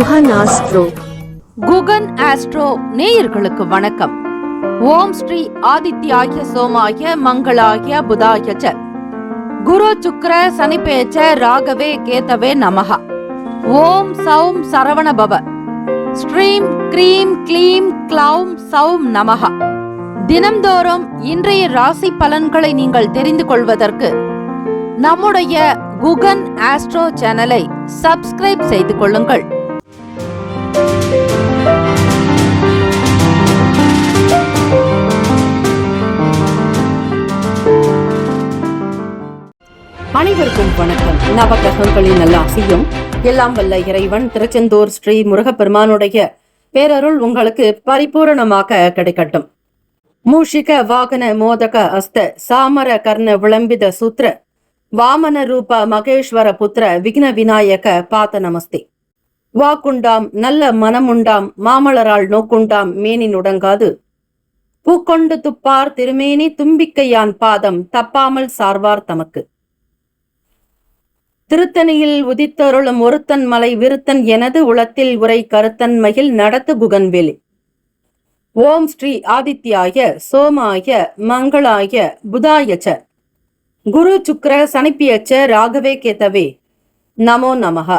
Guhan astro. Guhan astro நேயர்களுக்கு வணக்கம். ஓம் ஸ்ரீ ஆதித்யாய சோமாய மங்களாய புதாய ச குரு சுக்ர சனிப்பேச்ச ராகவே கேதவே நமஹ. ஓம் சௌம் சரவண பவ. ஸ்ரீம் க்ரீம் க்ளீம் க்ளௌம் சௌம் நமஹ. தினம்தோறும் இன்றைய ராசி பலன்களை நீங்கள் தெரிந்து கொள்வதற்கு நம்முடைய குகன் ஆஸ்ட்ரோ சேனலை சப்ஸ்கிரைப் செய்து கொள்ளுங்கள். அனைவருக்கும் வணக்கம். நவகிரகங்களின் நல்ல ஆசியும் எல்லாம் வல்ல இறைவன் திருச்செந்தூர் ஸ்ரீ முருகப்பெருமானுடைய பேரருள் உங்களுக்கு பரிபூரணமாக கிடைக்கட்டும். மூஷிக வாகன மோதக அஸ்த சாமர கர்ண விளம்பித சூத்திர வாமன ரூப மகேஸ்வர புத்திர விக்ன விநாயக பாத நமஸ்தே. வாக்குண்டாம் நல்ல மனமுண்டாம் மாமலரால் நோக்குண்டாம் மேனி நுடங்காது பூக்கொண்டு துப்பார் திருமேனி தும்பிக்கையான் பாதம் தப்பாமல் சார்வார் தமக்கு. திருத்தணியில் உதித்தருளும் ஒருத்தன் மலை விருத்தன் எனது உளத்தில் உரை கருத்தன் மகிழ் நடத்து குகன்வேலி. ஓம் ஸ்ரீ ஆதித்யாய சோமாய மங்களாய புதாயச்ச குரு சுக்ர சனிப்பியச்ச ராகவே கேதவே நமோ நமஹ.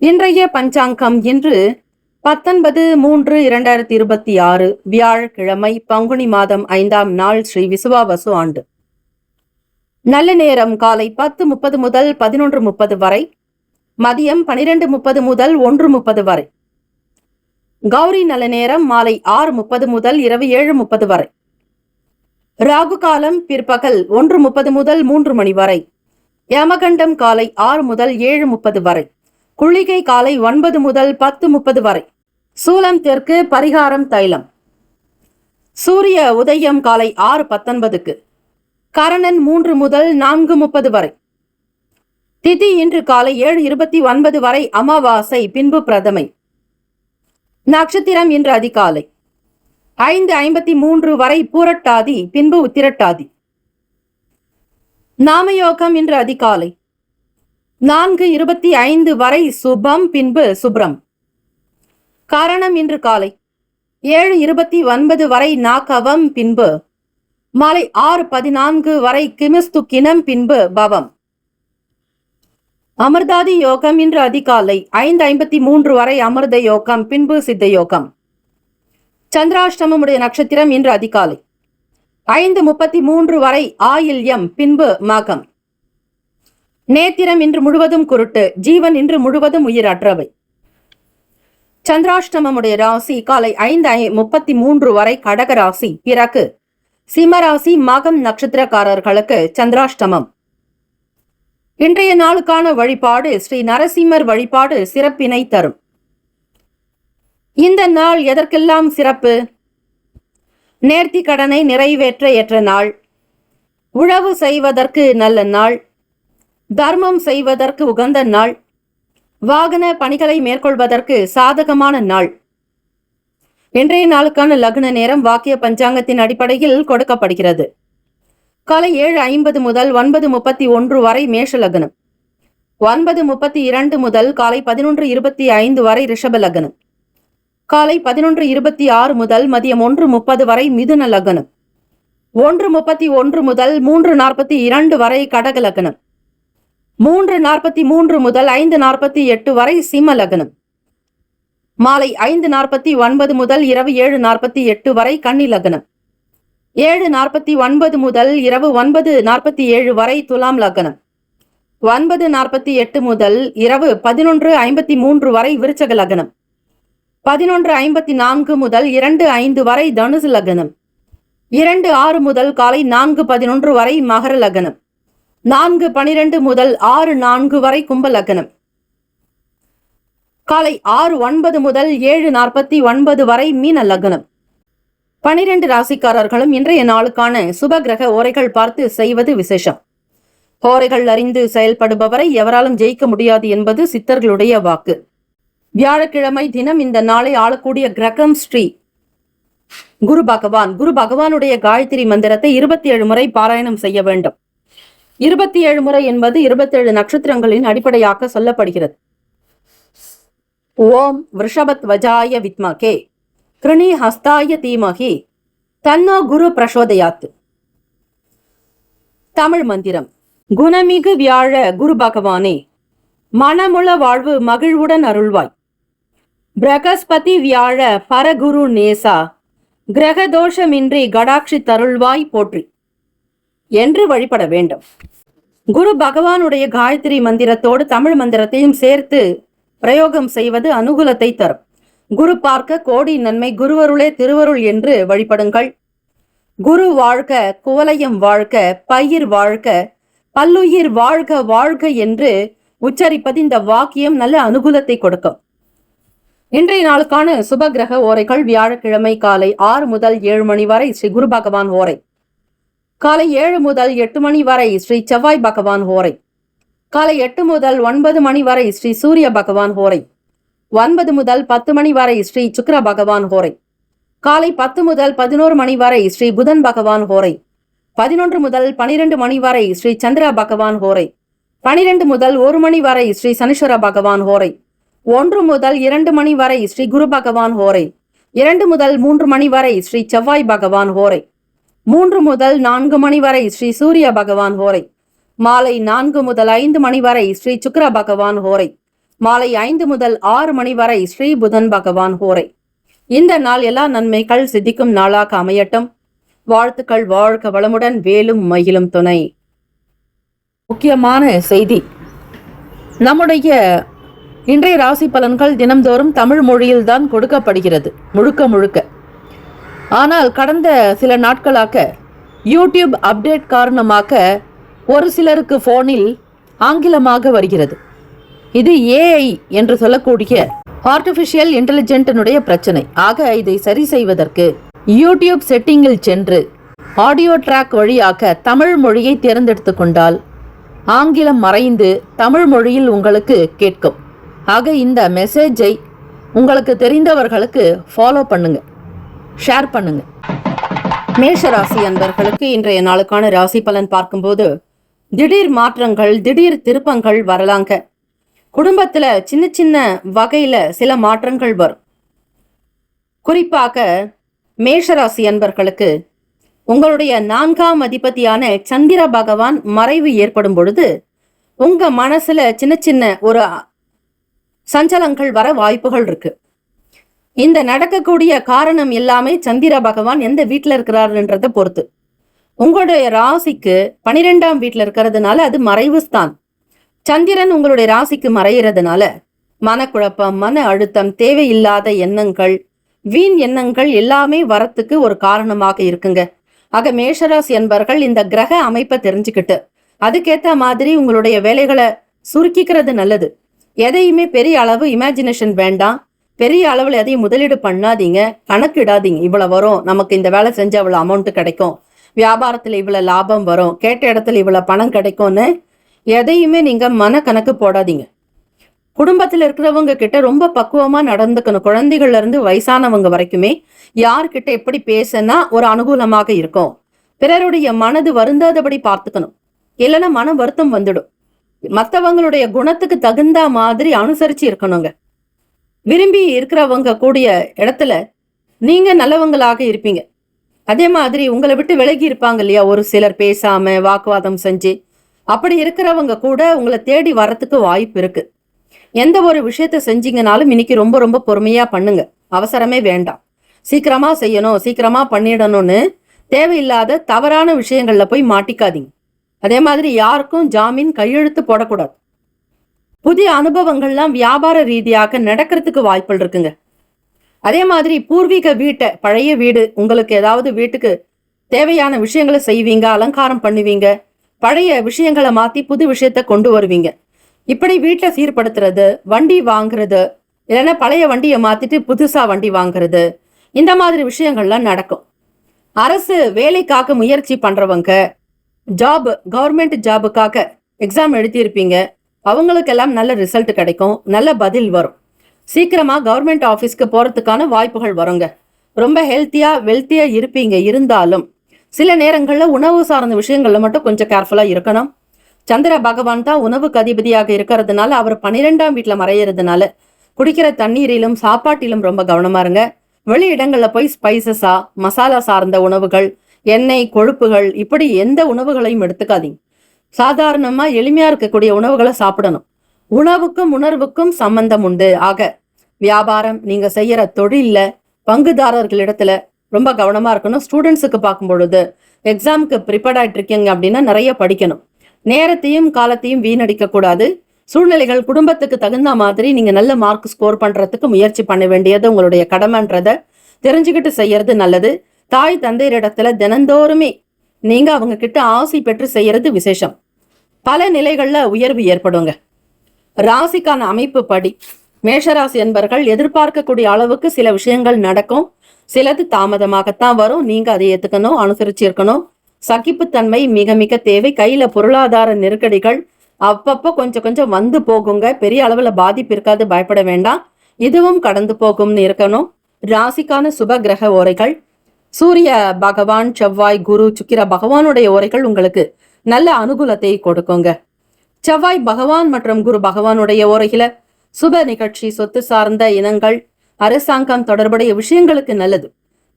இன்றைய பஞ்சாங்கம் இன்று 19/3/2026 வியாழக்கிழமை பங்குனி மாதம் 5ஆம் நாள் ஸ்ரீ விசுவாவசு ஆண்டு. நல்ல நேரம் காலை 10:30 முதல் 11:30 வரை, மதியம் 12:30 முதல் 1:30 வரை. கௌரி நல்ல நேரம் மாலை 6:30 முதல் இரவு 7:30 வரை. ராகு காலம் பிற்பகல் 1:30 முதல் 3 மணி வரை. யமகண்டம் காலை 6 முதல் 7:30 வரை. குளிகை காலை 9 முதல் 10:30 வரை. சூலம் தெற்கு, பரிகாரம் தைலம். சூரிய உதயம் காலை 6:19க்கு. கரணன் 3 முதல் 4:30 வரை. திதி இன்று காலை 7:29 வரை அமாவாசை, பின்பு பிரதமை. நட்சத்திரம் இன்று அதிகாலை 5:53 வரை பூரட்டாதி, பின்பு உத்திரட்டாதி. நாமயோகம் இன்று அதிகாலை 4:25 வரை சுபம், பின்பு சுப்ரம். காரணம் இன்று காலை 7:29 வரை நாகவம், பின்பு மாலை 6:14 வரை கிமிஸ்து கிணம், பின்பு பவம். அமிர்தாதி யோகம் இன்று அதிகாலை 5:53 வரை அமிர்த யோகம், பின்பு சித்த யோகம். சந்திராஷ்டமமுடைய நட்சத்திரம் இன்று அதிகாலை 5:33 வரை ஆயில்யம், பின்பு மகம். நேத்திரம் இன்று முழுவதும் குருட்டு, ஜீவன் இன்று முழுவதும் உயிரற்றவை. சந்திராஷ்டமமுடைய ராசி காலை 5:33 வரை கடகராசி, பிறகு சிம்மராசி மகம் நட்சத்திரக்காரர்களுக்கு சந்திராஷ்டமம். இன்றைய நாளுக்கான வழிபாடு ஸ்ரீ நரசிம்மர் வழிபாடு சிறப்பினை தரும். இந்த நாள் எதற்கெல்லாம் சிறப்பு? நேர்த்தி கடனை நிறைவேற்ற ஏற்ற நாள், உழவு செய்வதற்கு நல்ல நாள், தர்மம் செய்வதற்கு உகந்த நாள், வாகன பணிகளை மேற்கொள்வதற்கு சாதகமான நாள். இன்றைய நாளுக்கான லக்ன நேரம் வாக்கிய பஞ்சாங்கத்தின் அடிப்படையில் கொடுக்கப்படுகிறது. காலை 7:50 முதல் 9:31 வரை மேஷ லக்னம், 9:32 முதல் காலை 11:25 வரை ரிஷப லக்னம், காலை 11:26 முதல் மதியம் 1:30 வரை மிதுன லக்னம், 1:31 முதல் 3:42 வரை கடக லக்னம், 3:43 முதல் 5:48 வரை சிம்ம லக்னம், மாலை 5:49 முதல் இரவு 7:48 வரை கன்னி லக்னம், 7:49 முதல் இரவு 9:47 வரை துலாம் லக்னம், 9:48 முதல் இரவு 11:53 வரை விருச்சக லக்னம், 11:54 முதல் 2:05 வரை தனுசு லக்னம், 2:06 முதல் காலை 4:11 வரை மகர லக்னம், 4:12 முதல் 6:04 வரை கும்ப லக்னம், காலை 6:09 முதல் 7:49 வரை மீன லக்னம். 12 ராசிக்காரர்களும் இன்றைய நாளுக்கான சுப கிரக ஓரைகள் பார்த்து செய்வது விசேஷம். ஓரைகள் அறிந்து செயல்படுபவரை எவராலும் ஜெயிக்க முடியாது என்பது சித்தர்களுடைய வாக்கு. வியாழக்கிழமை தினம் இந்த நாளை ஆளக்கூடிய கிரகம் ஸ்ரீ குரு பகவான். குரு பகவானுடைய காயத்ரி மந்திரத்தை 27 முறை பாராயணம் செய்ய வேண்டும். 27 முறை என்பது 27 நட்சத்திரங்களின் அடிப்படையாக சொல்லப்படுகிறது. ஓம் விருஷபத்வஜாய வித்மகே கிருணி ஹஸ்தாய தீமகி தன்னோ குரு பிரசோதயாத். தமிழ் மந்திரம். குணமிகு வியாழ குரு பகவானே, மனமுள வாழ்வு மகிழ்வுடன் அருள்வாய். பிரகஸ்பதி வியாழ பரகுரு நேசா, கிரகதோஷமின்றி கடாட்சி தருள்வாய் போற்றி என்று வழிபட வேண்டும். குரு பகவானுடைய காயத்ரி மந்திரத்தோடு தமிழ் மந்திரத்தையும் சேர்த்து பிரயோகம் செய்வது அனுகூலத்தை தரும். குரு பார்க்க கோடி நன்மை, குருவருளே திருவருள் என்று வழிபடுங்கள். குரு வாழ்க, குவலயம் வாழ்க, பயிர் வாழ்க, பல்லுயிர் வாழ்க வாழ்க என்று உச்சரிப்பது இந்த வாக்கியம் நல்ல அனுகூலத்தை கொடுக்கும். இன்றைய நாளுக்கான சுபகிரக ஓரைகள். வியாழக்கிழமை காலை 6 முதல் 7 மணி வரை ஸ்ரீ குரு பகவான் ஓரை. காலை 7 முதல் 8 மணி வரை ஸ்ரீ செவ்வாய் பகவான் ஓரை. காலை 8 முதல் 9 மணி வரை ஸ்ரீ சூரிய பகவான் ஓரை. 9 முதல் 10 மணி வரை ஸ்ரீ சுக்கிர பகவான் ஓரை. காலை 10 முதல் 11 மணி வரை ஸ்ரீ புதன் பகவான் ஓரை. 11 முதல் 12 மணி வரை ஸ்ரீ சந்திர பகவான் ஓரை. 12 முதல் 1 மணி வரை ஸ்ரீ சனீஸ்வர பகவான் ஓரை. 1 முதல் 2 மணி வரை ஸ்ரீ குரு பகவான் ஓரை. 2 முதல் 3 மணி வரை ஸ்ரீ செவ்வாய் பகவான் ஓரை. 3 முதல் 4 மணி வரை ஸ்ரீ சூரிய பகவான் ஓரை. மாலை 4 முதல் 5 மணி வரை ஸ்ரீ சுக்கிர பகவான் ஓரை. மாலை 5 முதல் 6 மணி வரை ஸ்ரீ புதன் பகவான் ஓரை. இந்த நாள் எல்லா நன்மைகள் சித்திக்கும் நாளாக அமையட்டும். வாழ்த்துக்கள். வாழ்க வளமுடன். வேலும் மயிலும் துணை. முக்கியமான செய்தி. நம்முடைய இன்றைய ராசி பலன்கள் தினம்தோறும் தமிழ் மொழியில்தான் கொடுக்கப்படுகிறது முழுக்க முழுக்க. ஆனால் கடந்த சில நாட்களாக யூடியூப் அப்டேட் காரணமாக ஒரு சிலருக்கு போனில் ஆங்கிலமாக வருகிறது. இது ஏஐ என்று சொல்லக்கூடிய ஆர்டிஃபிஷியல் இன்டெலிஜென்டினுடைய பிரச்சனை. ஆக இதை சரி செய்வதற்கு யூடியூப் செட்டிங்கில் சென்று ஆடியோ ட்ராக் வழியாக தமிழ் மொழியை தேர்ந்தெடுத்து கொண்டால் ஆங்கிலம் மறைந்து தமிழ் மொழியில் உங்களுக்கு கேட்கும். ஆக இந்த மெசேஜை உங்களுக்கு தெரிந்தவர்களுக்கு ஃபாலோ பண்ணுங்க, ஷேர் பண்ணுங்க. மேஷராசி அன்பர்களுக்கு இன்றைய நாளுக்கான ராசி பலன் பார்க்கும்போது திடீர் மாற்றங்கள், திடீர் திருப்பங்கள் வரலாங்க. குடும்பத்துல சின்ன சின்ன வகையில சில மாற்றங்கள் வரும். குறிப்பாக மேஷராசி அன்பர்களுக்கு உங்களுடைய 4ஆம் அதிபதியான சந்திர பகவான் மறைவு ஏற்படும் பொழுது உங்க மனசுல சின்ன சின்ன ஒரு சஞ்சலங்கள் வர வாய்ப்புகள் இருக்கு. இந்த நடக்கக்கூடிய காரணம் எல்லாமே சந்திர பகவான் எந்த வீட்டுல இருக்கிறாருன்றத பொறுத்து. உங்களுடைய ராசிக்கு 12ஆம் வீட்டுல இருக்கிறதுனால அது மறைவு ஸ்தான். சந்திரன் உங்களுடைய ராசிக்கு மறைகிறதுனால மனக்குழப்பம், மன அழுத்தம், தேவையில்லாத எண்ணங்கள், வீண் எண்ணங்கள் எல்லாமே வரத்துக்கு ஒரு காரணமாக இருக்குங்க. ஆக மேஷராசி என்பர்கள் இந்த கிரக அமைப்பை தெரிஞ்சுக்கிட்டு அதுக்கேத்த மாதிரி உங்களுடைய வேலைகளை சுருக்கிக்கிறது நல்லது. எதையுமே பெரிய அளவு இமேஜினேஷன் வேண்டாம். பெரிய அளவில் எதையும் முதலீடு பண்ணாதீங்க, கணக்கிடாதீங்க. இவ்வளவு வரும், நமக்கு இந்த வேலை செஞ்ச அவ்வளவு அமௌண்ட் கிடைக்கும், வியாபாரத்துல இவ்வளவு லாபம் வரும், கேட்ட இடத்துல இவ்வளவு பணம் கிடைக்கும்னு எதையுமே நீங்க மன கணக்கு போடாதீங்க. குடும்பத்துல இருக்கிறவங்க கிட்ட ரொம்ப பக்குவமா நடந்துக்கணும். குழந்தைகள்ல இருந்து வயசானவங்க வரைக்குமே யார்கிட்ட எப்படி பேசினா ஒரு அனுகூலமாக இருக்கும். பிறருடைய மனது வருந்தாதபடி பார்த்துக்கணும், இல்லைன்னா மன வருத்தம் வந்துடும். மற்றவங்களுடைய குணத்துக்கு தகுந்த மாதிரி அனுசரிச்சு இருக்கணுங்க. விரும்பி இருக்கிறவங்க கூடிய இடத்துல நீங்க நல்லவங்களாக இருப்பீங்க. அதே மாதிரி உங்களை விட்டு விலகி இருப்பாங்க இல்லையா ஒரு சிலர், பேசாம வாக்குவாதம் செஞ்சு. அப்படி இருக்கிறவங்க கூட உங்களை தேடி வர்றதுக்கு வாய்ப்பு இருக்கு. எந்த ஒரு விஷயத்த செஞ்சீங்கனாலும் இன்னைக்கு ரொம்ப ரொம்ப பொறுமையா பண்ணுங்க. அவசரமே வேண்டாம். சீக்கிரமா செய்யணும், சீக்கிரமா பண்ணிடணும்னு தேவையில்லாத தவறான விஷயங்கள்ல போய் மாட்டிக்காதீங்க. அதே மாதிரி யாருக்கும் ஜாமீன் கையெழுத்து போடக்கூடாது. புதிய அனுபவங்கள்லாம் வியாபார ரீதியாக நடக்கிறதுக்கு வாய்ப்புகள் இருக்குங்க. அதே மாதிரி பூர்வீக வீட்டை, பழைய வீடு, உங்களுக்கு ஏதாவது வீட்டுக்கு தேவையான விஷயங்களை செய்வீங்க, அலங்காரம் பண்ணுவீங்க, பழைய விஷயங்களை மாத்தி புது விஷயத்த கொண்டு வருவீங்க. இப்படி வீட்டை சீர்படுத்துறது, வண்டி வாங்குறது, இல்லைன்னா பழைய வண்டியை மாத்திட்டு புதுசா வண்டி வாங்குறது, இந்த மாதிரி விஷயங்கள்லாம் நடக்கும். அரசு வேலைக்காக முயற்சி பண்றவங்க, கவர்மெண்ட் ஜாபுக்காக எக்ஸாம் எழுதியிருப்பீங்க, அவங்களுக்கெல்லாம் நல்ல ரிசல்ட் கிடைக்கும், நல்ல பதில் வரும். சீக்கிரமா கவர்மெண்ட் ஆஃபீஸ்க்கு போறதுக்கான வாய்ப்புகள் வருங்க. ரொம்ப ஹெல்த்தியா வெல்த்தியா இருப்பீங்க. இருந்தாலும் சில நேரங்கள்ல உணவு சார்ந்த விஷயங்கள்ல மட்டும் கொஞ்சம் கேர்ஃபுல்லா இருக்கணும். சந்திர பகவான் தான் உணவுக்கு அதிபதியாக இருக்கிறதுனால அவர் 12ஆம் வீட்டுல மறையிறதுனால குடிக்கிற தண்ணீரிலும் சாப்பாட்டிலும் ரொம்ப கவனமா இருங்க. வெளி இடங்கள்ல போய் ஸ்பைசஸா, மசாலா சார்ந்த உணவுகள், எண்ணெய், கொழுப்புகள் இப்படி எந்த உணவுகளையும் எடுத்துக்காதீங்க. சாதாரணமா எளிமையா இருக்கக்கூடிய உணவுகளை சாப்பிடணும். உணவுக்கும் உணர்வுக்கும் சம்பந்தம் உண்டு. ஆக வியாபாரம், நீங்க செய்யற தொழில்ல பங்குதாரர்களிடத்துல ரொம்ப கவனமா இருக்கணும். ஸ்டூடெண்ட்ஸுக்கு பார்க்கும் பொழுது எக்ஸாமுக்கு ப்ரிப்பேர்ட் ஆயிட்டு இருக்கீங்க அப்படின்னா நிறைய படிக்கணும். நேரத்தையும் காலத்தையும் வீணடிக்க கூடாது. சூழ்நிலைகள் குடும்பத்துக்கு தகுந்த மாதிரி நீங்க நல்ல மார்க் ஸ்கோர் பண்றதுக்கு முயற்சி பண்ண வேண்டியது உங்களுடைய கடமைன்றத தெரிஞ்சுக்கிட்டு செய்யறது நல்லது. தாய் தந்தையரிடத்துல தினந்தோறுமே நீங்க அவங்க கிட்ட ஆசை பெற்று செய்யறது விசேஷம். பல நிலைகள்ல உயர்வு ஏற்படுங்க. ராசிக்கான அமைப்பு படி மேஷராசி என்பர்கள் எதிர்பார்க்கக்கூடிய அளவுக்கு சில விஷயங்கள் நடக்கும். சிலது தாமதமாகத்தான் வரும். நீங்க அதை ஏத்துக்கணும், அனுசரிச்சு இருக்கணும். சகிப்புத்தன்மை மிக மிக தேவை. கையில பொருளாதார நெருக்கடிகள் அப்பப்போ கொஞ்சம் கொஞ்சம் வந்து போகுங்க. பெரிய அளவுல பாதிப்பு இருக்காது, பயப்பட வேண்டாம். இதுவும் கடந்து போகும்னு இருக்கணும். ராசிக்கான சுப கிரக ஓரைகள் சூரிய பகவான், செவ்வாய், குரு, சுக்கிர பகவானுடைய ஓரைகள் உங்களுக்கு நல்ல அனுகூலத்தை கொடுக்குங்க. செவ்வாய் பகவான் மற்றும் குரு பகவானுடைய ஓரையில சுப நிகழ்ச்சி, சொத்து சார்ந்த இனங்கள், அரசாங்கம் தொடர்புடைய விஷயங்களுக்கு நல்லது.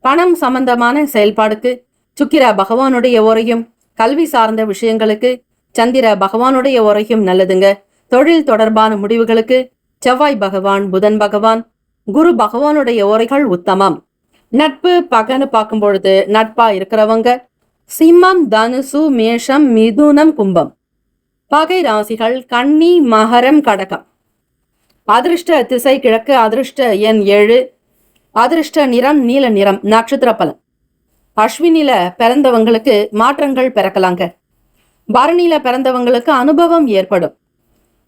பணம் சம்பந்தமான செயல்பாடுக்கு சுக்கிர பகவானுடைய ஓரையும், கல்வி சார்ந்த விஷயங்களுக்கு சந்திர பகவானுடைய ஓரையும் நல்லதுங்க. தொழில் தொடர்பான முடிவுகளுக்கு செவ்வாய் பகவான், புதன் பகவான், குரு பகவானுடைய ஓரைகள் உத்தமம். நட்பு பகன்னு பார்க்கும் பொழுது நட்பா இருக்கிறவங்க சிம்மம், தனுசு, மேஷம், மிதுனம், கும்பம். பகை ராசிகள் கன்னி, மகரம், கடகம். அதிர்ஷ்ட திசை கிழக்கு, அதிர்ஷ்ட எண் 7, அதிர்ஷ்ட நிறம் நீல நிறம். நட்சத்திர பலன் அஸ்வினில பிறந்தவங்களுக்கு மாற்றங்கள் பிறக்கலாங்க. பரணியில பிறந்தவங்களுக்கு அனுபவம் ஏற்படும்.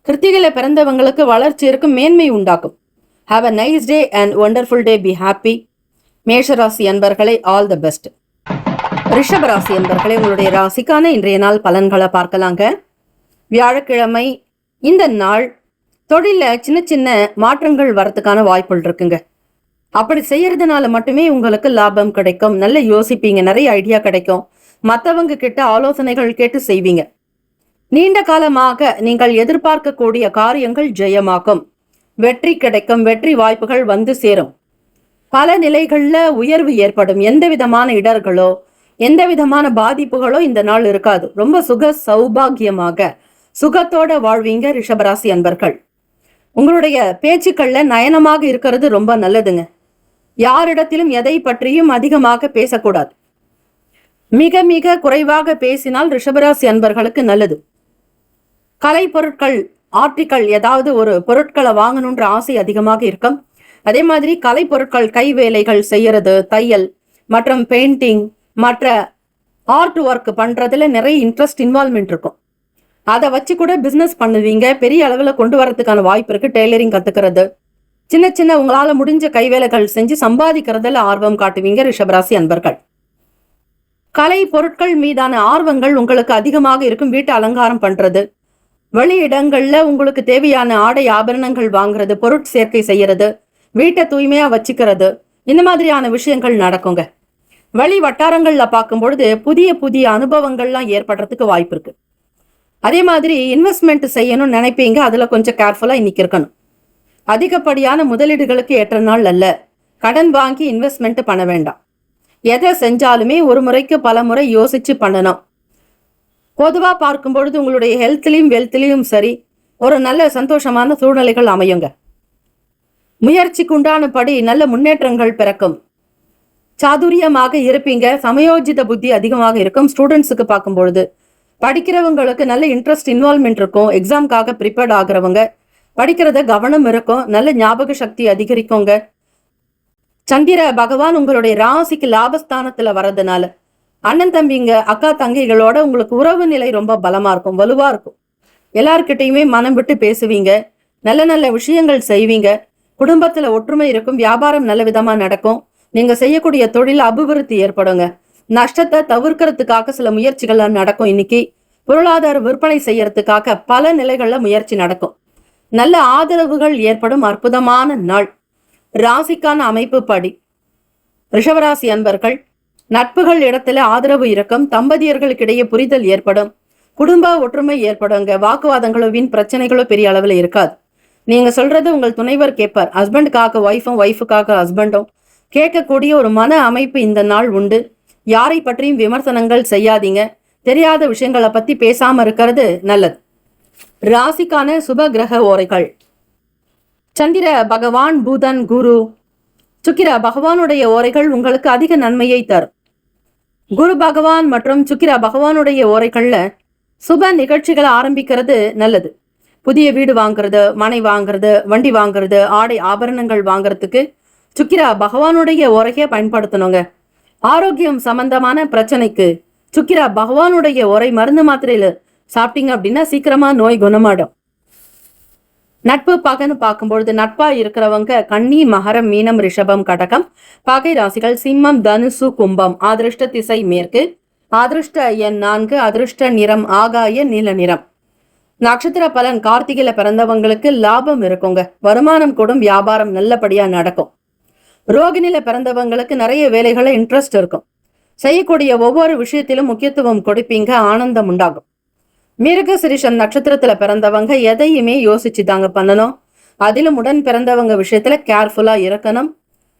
கிருத்திகையில பிறந்தவங்களுக்கு வளர்ச்சி இருக்கும், மேன்மை உண்டாக்கும். Have a nice day and wonderful day. Be happy. மேஷராசி அன்பர்களே, ஆல் த பெஸ்ட். ரிஷபராசி அன்பர்களே, உங்களுடைய ராசிக்கான இன்றைய நாள் பலன்களை பார்க்கலாங்க. வியாழக்கிழமை இந்த நாள் தொழில சின்ன சின்ன மாற்றங்கள் வரத்துக்கான வாய்ப்புகள் இருக்குங்க. அப்படி செய்யறதுனால மட்டுமே உங்களுக்கு லாபம் கிடைக்கும். நல்ல யோசிப்பீங்க, நிறைய ஐடியா கிடைக்கும். மற்றவங்க கிட்ட ஆலோசனைகள் கேட்டு செய்வீங்க. நீண்ட காலமாக நீங்கள் எதிர்பார்க்கக்கூடிய காரியங்கள் ஜெயமாக்கும். வெற்றி கிடைக்கும். வெற்றி வாய்ப்புகள் வந்து சேரும். பல நிலைகள்ல உயர்வு ஏற்படும். எந்த விதமான இடர்களோ எந்த விதமான பாதிப்புகளோ இந்த நாள் இருக்காது. ரொம்ப சுக சௌபாகியமாக சுகத்தோட வாழ்வீங்க ரிஷபராசி அன்பர்கள். உங்களுடைய பேச்சுக்கள்ல நயனமாக இருக்கிறது ரொம்ப நல்லதுங்க. யாரிடத்திலும் எதை பற்றியும் அதிகமாக பேசக்கூடாது. மிக மிக குறைவாக பேசினால் ரிஷபராசி அன்பர்களுக்கு நல்லது. கலை பொருட்கள், ஆர்டிக்கல், ஏதாவது ஒரு பொருட்களை வாங்கணுன்ற ஆசை அதிகமாக இருக்கும். அதே மாதிரி கலை பொருட்கள், கை வேலைகள் செய்யறது, தையல் மற்றும் பெயிண்டிங், மற்ற ஆர்ட் ஒர்க் பண்றதுல நிறைய இன்ட்ரெஸ்ட், இன்வால்மெண்ட் இருக்கும். அதை வச்சு கூட பிசினஸ் பண்ணுவீங்க. பெரிய அளவுல கொண்டு வரதுக்கான வாய்ப்பு இருக்கு. டெய்லரிங் கத்துக்கிறது, சின்ன சின்ன உங்களால முடிஞ்ச கைவேலைகள் செஞ்சு சம்பாதிக்கிறதுல ஆர்வம் காட்டுவீங்க ரிஷபராசி அன்பர்கள். கலை பொருட்கள் மீதான ஆர்வங்கள் உங்களுக்கு அதிகமாக இருக்கும். வீட்டு அலங்காரம் பண்றது, வெளி இடங்கள்ல உங்களுக்கு தேவையான ஆடை ஆபரணங்கள் வாங்குறது, பொருட்சேர்க்கை செய்யறது, வீட்டை தூய்மையா வச்சுக்கிறது, இந்த மாதிரியான விஷயங்கள் நடக்குங்க. வெளி வட்டாரங்கள்ல பார்க்கும் பொழுது புதிய புதிய அனுபவங்கள்லாம் ஏற்படுறதுக்கு வாய்ப்பு இருக்கு. அதே மாதிரி இன்வெஸ்ட்மெண்ட் செய்யணும்னு நினைப்பீங்க. அதுல கொஞ்சம் கேர்ஃபுல்லா இன்னைக்கு இருக்கணும். அதிகப்படியான முதலீடுகளுக்கு ஏற்ற நாள் அல்ல. கடன் வாங்கி இன்வெஸ்ட்மெண்ட் பண்ண வேண்டாம். எதை செஞ்சாலுமே ஒரு முறைக்கு பல முறை யோசிச்சு பண்ணணும். பொதுவா பார்க்கும் பொழுது உங்களுடைய ஹெல்த்லயும் வெல்த்லயும் சரி, ஒரு நல்ல சந்தோஷமான சூழ்நிலைகள் அமையுங்க. முயற்சிக்கு உண்டானபடி நல்ல முன்னேற்றங்கள் பிறக்கும். சாதுரியமாக இருப்பீங்க. சமயோஜித புத்தி அதிகமாக இருக்கும். ஸ்டூடெண்ட்ஸுக்கு பார்க்கும் பொழுது படிக்கிறவங்களுக்கு நல்ல இன்ட்ரெஸ்ட், இன்வால்மெண்ட் இருக்கும். எக்ஸாம்காக ப்ரிப்பேர்ட் ஆகுறவங்க படிக்கிறத கவனம் இருக்கும். நல்ல ஞாபக சக்தி அதிகரிக்குங்க. சந்திர பகவான் உங்களுடைய ராசிக்கு லாபஸ்தானத்துல வர்றதுனால அண்ணன் தம்பிங்க, அக்கா தங்கைகளோட உங்களுக்கு உறவு நிலை ரொம்ப பலமா இருக்கும், வலுவா இருக்கும். எல்லார்கிட்டையுமே மனம் விட்டு பேசுவீங்க. நல்ல நல்ல விஷயங்கள் செய்வீங்க. குடும்பத்துல ஒற்றுமை இருக்கும். வியாபாரம் நல்ல விதமா நடக்கும். நீங்க செய்யக்கூடிய தொழில் அபிவிருத்தி ஏற்படுங்க. நஷ்டத்தை தவிர்க்கிறதுக்காக சில முயற்சிகள் நடக்கும். இன்னைக்கு பொருளாதார விற்பனை செய்யறதுக்காக பல நிலைகள்ல முயற்சி நடக்கும். நல்ல ஆதரவுகள் ஏற்படும் அற்புதமான நாள். ராசிக்கான அமைப்பு படி ரிஷபராசி அன்பர்கள், நட்புகள் இடத்துல ஆதரவு இருக்கும். தம்பதியர்களுக்கிடையே புரிதல் ஏற்படும். குடும்ப ஒற்றுமை ஏற்படுங்க. வாக்குவாதங்களோ வீண் பிரச்சனைகளோ பெரிய அளவுல இருக்காது. நீங்க சொல்றது உங்கள் துணைவர் கேட்பார். ஹஸ்பண்டுக்காக ஒய்ஃபும், ஒய்ஃபுக்காக ஹஸ்பண்டும் கேட்கக்கூடிய ஒரு மன அமைப்பு இந்த நாள் உண்டு. யாரை பற்றியும் விமர்சனங்கள் செய்யாதீங்க. தெரியாத விஷயங்களை பத்தி பேசாம இருக்கிறது நல்லது. ராசிக்கான சுப கிரக ஓரைகள். சந்திர பகவான், புதன், குரு, சுக்கிர பகவானுடைய ஓரைகள் உங்களுக்கு அதிக நன்மையை தரும். குரு பகவான் மற்றும் சுக்கிர பகவானுடைய ஓரைகள்ல சுப நிகழ்ச்சிகளை ஆரம்பிக்கிறது நல்லது. புதிய வீடு வாங்குறது, மனை வாங்குறது, வண்டி வாங்குறது, ஆடை ஆபரணங்கள் வாங்குறதுக்கு சுக்கிர பகவானுடைய ஓரையை பயன்படுத்தணுங்க. ஆரோக்கியம் சம்பந்தமான பிரச்சனைக்கு சுக்கிர பகவானுடைய ஓரை மருந்து மாத்திரையில சாப்பிட்டீங்க அப்படின்னா சீக்கிரமா நோய் குணமாடும். நட்பு பகன்னு பார்க்கும்பொழுது நட்பா இருக்கிறவங்க கன்னி, மகரம், மீனம், ரிஷபம், கடகம். பகை ராசிகள் சிம்மம், தனுசு, கும்பம். அதிர்ஷ்ட திசை மேற்கு. அதிர்ஷ்ட எண் 4. அதிர்ஷ்ட நிறம் ஆகாய நீல நிறம். நட்சத்திர பலன். கார்த்திகையில பிறந்தவங்களுக்கு லாபம் இருக்குங்க. வருமானம் கூடும். வியாபாரம் நல்லபடியா நடக்கும். ரோகிணியில பிறந்தவங்களுக்கு நிறைய வேலைகளை இன்ட்ரெஸ்ட் இருக்கும். செய்யக்கூடிய ஒவ்வொரு விஷயத்திலும் முக்கியத்துவம் கொடுப்பீங்க. ஆனந்தம் உண்டாகும். மிருகசிரிஷம் நட்சத்திரத்துல பிறந்தவங்க எதையுமே யோசிச்சு தாங்க பண்ணணும். அதிலும் உடன் பிறந்தவங்க விஷயத்துல கேர்ஃபுல்லா இருக்கணும்.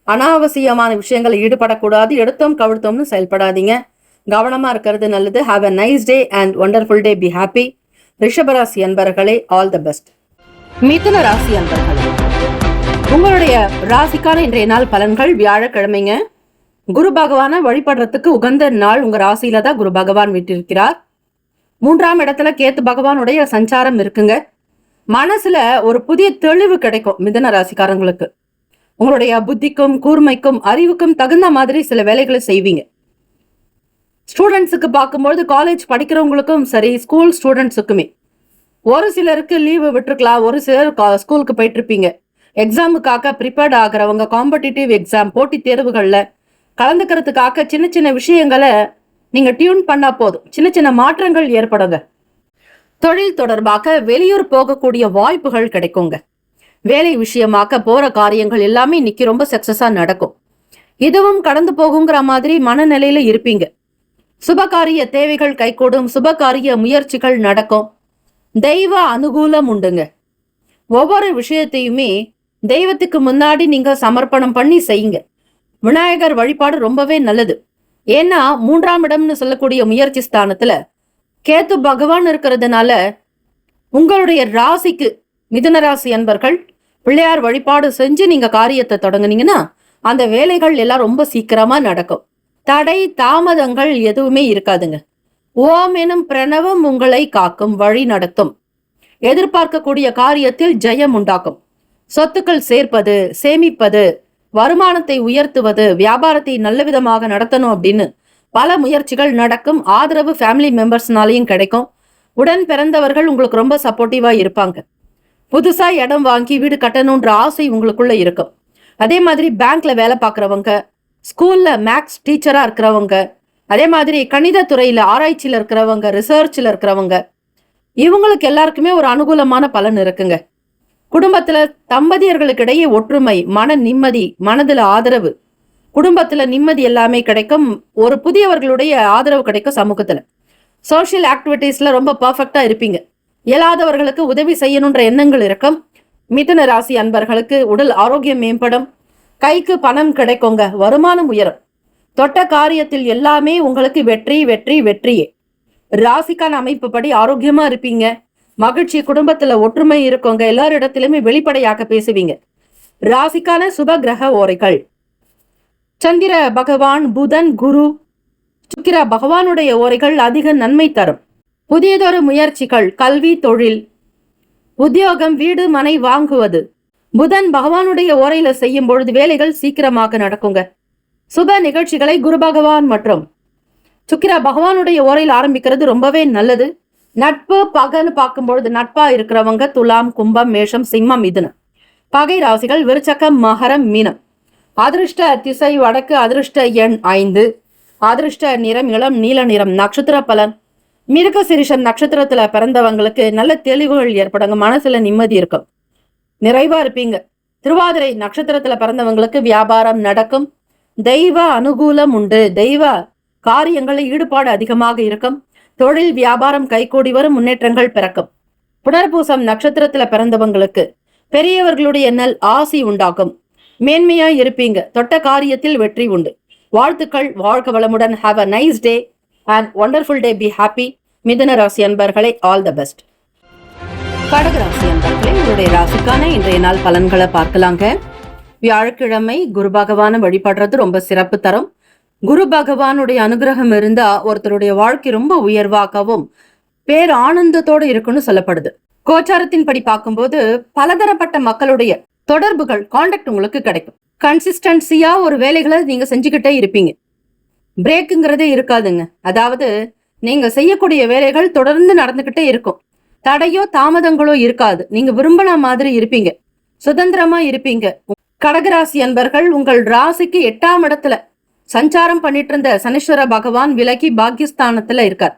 அனாவசியமான விஷயங்கள் ஈடுபடக்கூடாது. எடுத்தோம் கவிழ்த்தோம்னு செயல்படாதீங்க. கவனமா இருக்கிறது நல்லது. Have a nice day and wonderful day. Be happy. ரிஷபராசி அன்பர்களே, ஆல் த பெஸ்ட். மிதுன ராசி அன்பர்களே, உங்களுடைய ராசிக்கான இன்றைய நாள் பலன்கள். வியாழக்கிழமைங்க. குரு பகவான வழிபடுறதுக்கு உகந்த நாள். உங்க ராசியில தான் குரு பகவான் விட்டிருக்கிறார். 3ஆம் இடத்துல கேத்து பகவானுடைய சஞ்சாரம் இருக்குங்க. மனசுல ஒரு புதிய தெளிவு கிடைக்கும் மிதுன ராசிக்காரங்களுக்கு. உங்களுடைய புத்திக்கும் கூர்மைக்கும் அறிவுக்கும் தகுந்த மாதிரி சில வேலைகளை செய்வீங்க. ஸ்டூடெண்ட்ஸுக்கு பார்க்கும்போது காலேஜ் படிக்கிறவங்களுக்கும் சரி, ஸ்கூல் ஸ்டூடெண்ட்ஸுக்குமே ஒரு சிலருக்கு லீவு விட்டுருக்கலாம். ஒரு சிலர் ஸ்கூலுக்கு போயிட்டு இருப்பீங்க. எக்ஸாமுக்காக ப்ரிப்பேர்ட் ஆகிறவங்க காம்படிட்டிவ் எக்ஸாம் போட்டி தேர்வுகள்ல கலந்துக்கிறதுக்காக சின்ன சின்ன விஷயங்களை நீங்க டியூன் பண்ணா போதும். சின்ன சின்ன மாற்றங்கள் ஏற்படுங்க. தொழில் தொடர்பாக வெளியூர் போகக்கூடிய வாய்ப்புகள் கிடைக்குங்க. வேலை விஷயமாக போற காரியங்கள் எல்லாமே இன்னைக்கு ரொம்ப சக்சஸா நடக்கும். இதுவும் கடந்து போகுங்கிற மாதிரி மனநிலையில இருப்பீங்க. சுபகாரிய தேவைகள் கைகூடும். சுபகாரிய முயற்சிகள் நடக்கும். தெய்வ அனுகூலம் உண்டுங்க. ஒவ்வொரு விஷயத்தையுமே தெய்வத்துக்கு முன்னாடி நீங்க சமர்ப்பணம் பண்ணி செய்யுங்க. விநாயகர் வழிபாடு ரொம்பவே நல்லது. ஏன்னா 3ஆம் இடம்னு சொல்லக்கூடிய முயற்சி ஸ்தானத்துல கேத்து பகவான் இருக்கிறதுனால உங்களுடைய ராசிக்கு, மிதுன ராசி அன்பர்கள், பிள்ளையார் வழிபாடு செஞ்சு நீங்க காரியத்தை தொடங்குனீங்கன்னா அந்த வேலைகள் எல்லாம் ரொம்ப சீக்கிரமா நடக்கும். தடை தாமதங்கள் எதுவுமே இருக்காதுங்க. ஓம் எனும் பிரணவம் உங்களை காக்கும், வழி நடத்தும். எதிர்பார்க்கக்கூடிய காரியத்தில் ஜெயம் உண்டாக்கும். சொத்துக்கள் சேர்ப்பது, சேமிப்பது, வருமானத்தை உயர்த்துவது, வியாபாரத்தை நல்ல விதமாக நடத்தணும் அப்படின்னு பல முயற்சிகள் நடக்கும். ஆதரவு ஃபேமிலி மெம்பர்ஸ்னாலையும் கிடைக்கும். உடன் பிறந்தவர்கள் உங்களுக்கு ரொம்ப சப்போர்ட்டிவா இருப்பாங்க. புதுசா இடம் வாங்கி வீடு கட்டணும்ன்ற ஆசை உங்களுக்குள்ள இருக்கும். அதே மாதிரி பேங்க்ல வேலை பார்க்குறவங்க, ஸ்கூல்ல மேக்ஸ் டீச்சரா இருக்கிறவங்க, அதே மாதிரி கணித துறையில ஆராய்ச்சியில இருக்கிறவங்க, ரிசர்ச்ல இருக்கிறவங்க, இவங்களுக்கு எல்லாருக்குமே ஒரு அனுகூலமான பலன் இருக்குங்க. குடும்பத்துல தம்பதியர்களுக்கு இடையே ஒற்றுமை, மன நிம்மதி, மனதுல ஆதரவு, குடும்பத்துல நிம்மதி எல்லாமே கிடைக்கும். ஒரு புதியவர்களுடைய ஆதரவு கிடைக்கும். சமூகத்துல சோசியல் ஆக்டிவிட்டீஸ்ல ரொம்ப பர்ஃபெக்டா இருப்பீங்க. இயலாதவர்களுக்கு உதவி செய்யணுன்ற எண்ணங்கள் இருக்கும். மிதுன ராசி அன்பர்களுக்கு உடல் ஆரோக்கியம் மேம்படும். கைக்கு பணம் கிடைக்குங்க. வருமானம் உயரும். தொட்ட காரியத்தில் எல்லாமே உங்களுக்கு வெற்றி வெற்றி வெற்றியே. ராசிக்கான அமைப்பு படி ஆரோக்கியமா இருப்பீங்க. மகிழ்ச்சி, குடும்பத்துல ஒற்றுமை இருக்குங்க. எல்லாரிடத்திலுமே வெளிப்படையாக பேசுவீங்க. ராசிக்கான சுப கிரக ஓரைகள். சந்திர பகவான், புதன், குரு, சுக்கிர பகவானுடைய ஓரைகள் அதிக நன்மை தரும். புதியதொரு முயற்சிகள், கல்வி, தொழில், உத்தியோகம், வீடு, மனை வாங்குவது. புதன் பகவானுடைய ஓரையில செய்யும் பொழுது வேலைகள் சீக்கிரமாக நடக்குங்க. சுப நிகழ்ச்சிகளை குரு பகவான் மற்றும் சுக்கிர பகவானுடைய ஓரையில் ஆரம்பிக்கிறது ரொம்பவே நல்லது. நட்பு பகன்னு பார்க்கும்பொழுது நட்பா இருக்கிறவங்க துலாம், கும்பம், மேஷம், சிம்மம், மிதுனம். பகை ராசிகள் விருச்சகம், மகரம், மீனம். அதிர்ஷ்ட திசை வடக்கு. அதிர்ஷ்ட எண் 5. அதிர்ஷ்ட நிறம் இளம் நீல நிறம். நட்சத்திர பலன். மிருகசிரிஷம் நட்சத்திரத்துல பிறந்தவங்களுக்கு நல்ல தெளிவுகள் ஏற்படுங்க. மனசுல நிம்மதி இருக்கும். நிறைவா இருப்பீங்க. திருவாதிரை நட்சத்திரத்துல பிறந்தவங்களுக்கு வியாபாரம் நடக்கும். தெய்வ அனுகூலம் உண்டு. தெய்வ காரியங்களில் ஈடுபாடு அதிகமாக இருக்கும். தொழில் வியாபாரம் கைகூடி வரும். முன்னேற்றங்கள் பிறக்கும். புனர்பூசம் நட்சத்திரத்துல பிறந்தவங்களுக்கு பெரியவர்களுடைய நல் ஆசி உண்டாகும். மேன்மையாய் இருப்பீங்க. தொட்ட காரியத்தில் வெற்றி உண்டு. வாழ்த்துக்கள். வாழ்க வளமுடன். Have a nice day and wonderful day. Be happy. மிதுன ராசி அன்பர்களே, ஆல் த பெஸ்ட். கடகராசி அன்பர்களே, உங்களுடைய ராசிக்கான இன்றைய நாள் பலன்களை பார்க்கலாங்க. வியாழக்கிழமை குரு பகவானை வழிபடுறது ரொம்ப சிறப்பு தரும். குரு பகவானுடைய அனுகிரகம் இருந்தா ஒருத்தருடைய வாழ்க்கை ரொம்ப உயர்வாகவும் பேர் ஆனந்தத்தோடு இருக்குன்னு சொல்லப்படுது. கோச்சாரத்தின் படி பார்க்கும்போது பலதரப்பட்ட மக்களுடைய தொடர்புகள், கான்டாக்ட் உங்களுக்கு கிடைக்கும். கன்சிஸ்டன்சியா ஒரு வேலைகளை நீங்க செஞ்சுக்கிட்டே இருப்பீங்க. பிரேக்குங்கிறதே இருக்காதுங்க. அதாவது நீங்க செய்யக்கூடிய வேலைகள் தொடர்ந்து நடந்துகிட்டே இருக்கும். தடையோ தாமதங்களோ இருக்காது. நீங்க விரும்பின மாதிரி இருப்பீங்க. சுதந்திரமா இருப்பீங்க. கடகராசி அன்பர்கள், உங்கள் ராசிக்கு 8ஆம் இடத்துல சஞ்சாரம் பண்ணிட்டு இருந்த சனீஸ்வர பகவான் விலகி பாக்கியஸ்தானத்துல இருக்கார்.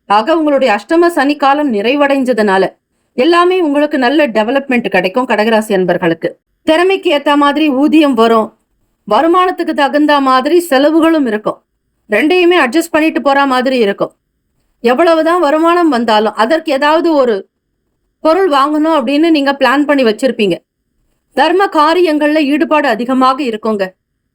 ஆக உங்களுடைய அஷ்டம சனி காலம் நிறைவடைஞ்சதுனால எல்லாமே உங்களுக்கு நல்ல டெவலப்மெண்ட் கிடைக்கும். கடகராசி அன்பர்களுக்கு திறமைக்கு ஏத்த மாதிரி ஊதியம் வரும். வருமானத்துக்கு தகுந்த மாதிரி செலவுகளும் இருக்கும். ரெண்டையுமே அட்ஜஸ்ட் பண்ணிட்டு போற மாதிரி இருக்கும். எவ்வளவுதான் வருமானம் வந்தாலும் அதற்கு ஏதாவது ஒரு பொருள் வாங்கணும் அப்படின்னு நீங்க பிளான் பண்ணி வச்சிருப்பீங்க. தர்ம காரியங்கள்ல ஈடுபாடு அதிகமாக இருக்குங்க.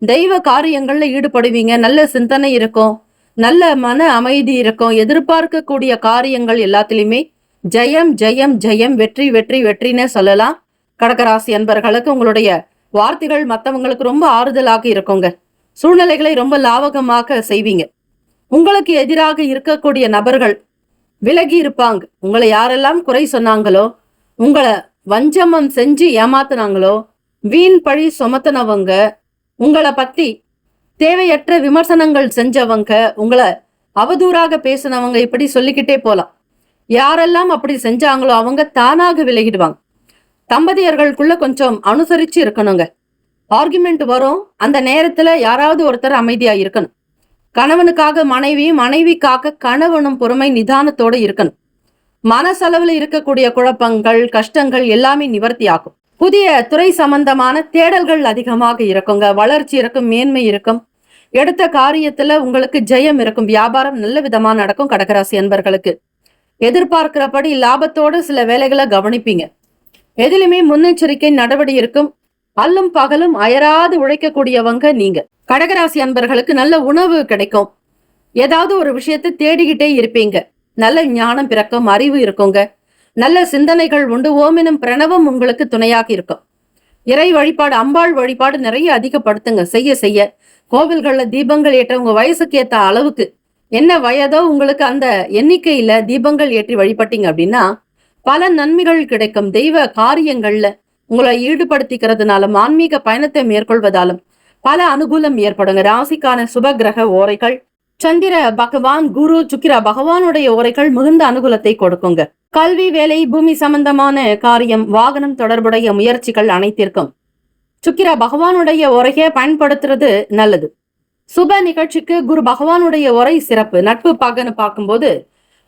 தெய்வ காரியங்கள்ல ஈடுபடுவீங்க. நல்ல சிந்தனை இருக்கும். நல்ல மன அமைதி இருக்கும். எதிர்பார்க்கக்கூடிய காரியங்கள் எல்லாத்திலுமே ஜெயம் ஜெயம் ஜெயம், வெற்றி வெற்றி வெற்றின்னு சொல்லலாம். கடகராசி அன்பர்களுக்கு உங்களுடைய வார்த்தைகள் மற்றவங்களுக்கு ரொம்ப ஆறுதலாக இருக்குங்க. சூழ்நிலைகளை ரொம்ப லாவகமாக செய்வீங்க. உங்களுக்கு எதிராக இருக்கக்கூடிய நபர்கள் விலகி இருப்பாங்க. உங்களை யாரெல்லாம் குறை சொன்னாங்களோ, உங்களை வஞ்சமம் செஞ்சு ஏமாத்தினாங்களோ, வீண் பழி சுமத்தினவங்க, உங்களை பத்தி தேவையற்ற விமர்சனங்கள் செஞ்சவங்க, உங்களை அவதூறாக பேசினவங்க, இப்படி சொல்லிக்கிட்டே போலாம். யாரெல்லாம் அப்படி செஞ்சாங்களோ அவங்க தானாக விலகிடுவாங்க. தம்பதியர்களுக்குள்ள கொஞ்சம் அனுசரிச்சு இருக்கணுங்க. ஆர்குமெண்ட் வரும். அந்த நேரத்துல யாராவது ஒருத்தர் அமைதியா இருக்கணும். கணவனுக்காக மனைவியும், மனைவிக்காக கணவனும் பொறுமை நிதானத்தோடு இருக்கணும். மனசளவுல இருக்கக்கூடிய குழப்பங்கள், கஷ்டங்கள் எல்லாமே நிவர்த்தி ஆகும். புதிய துறை சம்பந்தமான தேடல்கள் அதிகமாக இருக்குங்க. வளர்ச்சி இருக்கும், மேன்மை இருக்கும். எடுத்த காரியத்துல உங்களுக்கு ஜெயம் இருக்கும். வியாபாரம் நல்ல விதமா நடக்கும். கடகராசி அன்பர்களுக்கு எதிர்பார்க்கிறபடி லாபத்தோடு சில வேலைகளை கவனிப்பீங்க. எதிலுமே முன்னெச்சரிக்கை நடவடிக்கை இருக்கும். அல்லும் பகலும் அயராது உழைக்கக்கூடியவங்க நீங்க. கடகராசி அன்பர்களுக்கு நல்ல உணவு கிடைக்கும். ஏதாவது ஒரு விஷயத்தை தேடிக்கிட்டே இருப்பீங்க. நல்ல ஞானம் பிறக்கும். அறிவு இருக்குங்க. நல்ல சிந்தனைகள் உண்டு. ஓமெனும் பிரணவம் உங்களுக்கு துணையாக இருக்கும். இறை வழிபாடு, அம்பாள் வழிபாடு நிறைய அதிகப்படுத்துங்க. செய்ய செய்ய கோவில்கள்ல தீபங்கள் ஏற்ற உங்க வயசுக்கு ஏற்ற அளவுக்கு என்ன வயதோ உங்களுக்கு அந்த எண்ணிக்கையில தீபங்கள் ஏற்றி வழிபட்டீங்க அப்படின்னா பல நன்மைகள் கிடைக்கும். தெய்வ காரியங்கள்ல உங்களை ஈடுபடுத்திக்கிறதுனாலும் ஆன்மீக பயணத்தை மேற்கொள்வதாலும் பல அனுகூலம் ஏற்படுங்க. ராசிக்கான சுப கிரக ஓரைகள் சந்திர பகவான், குரு, சுக்கிர பகவானுடைய ஓரைகள் மிகுந்த அனுகூலத்தை கொடுக்குங்க. கல்வி, வேலை, பூமி சம்பந்தமான காரியம், வாகனம் தொடர்புடைய முயற்சிகள் அனைத்திற்கும் சுக்கிர பகவானுடைய உரையை பயன்படுத்துறது நல்லது. சுப நிகழ்ச்சிக்கு குரு பகவானுடைய உரை சிறப்பு. நட்பு பகன்னு பார்க்கும்போது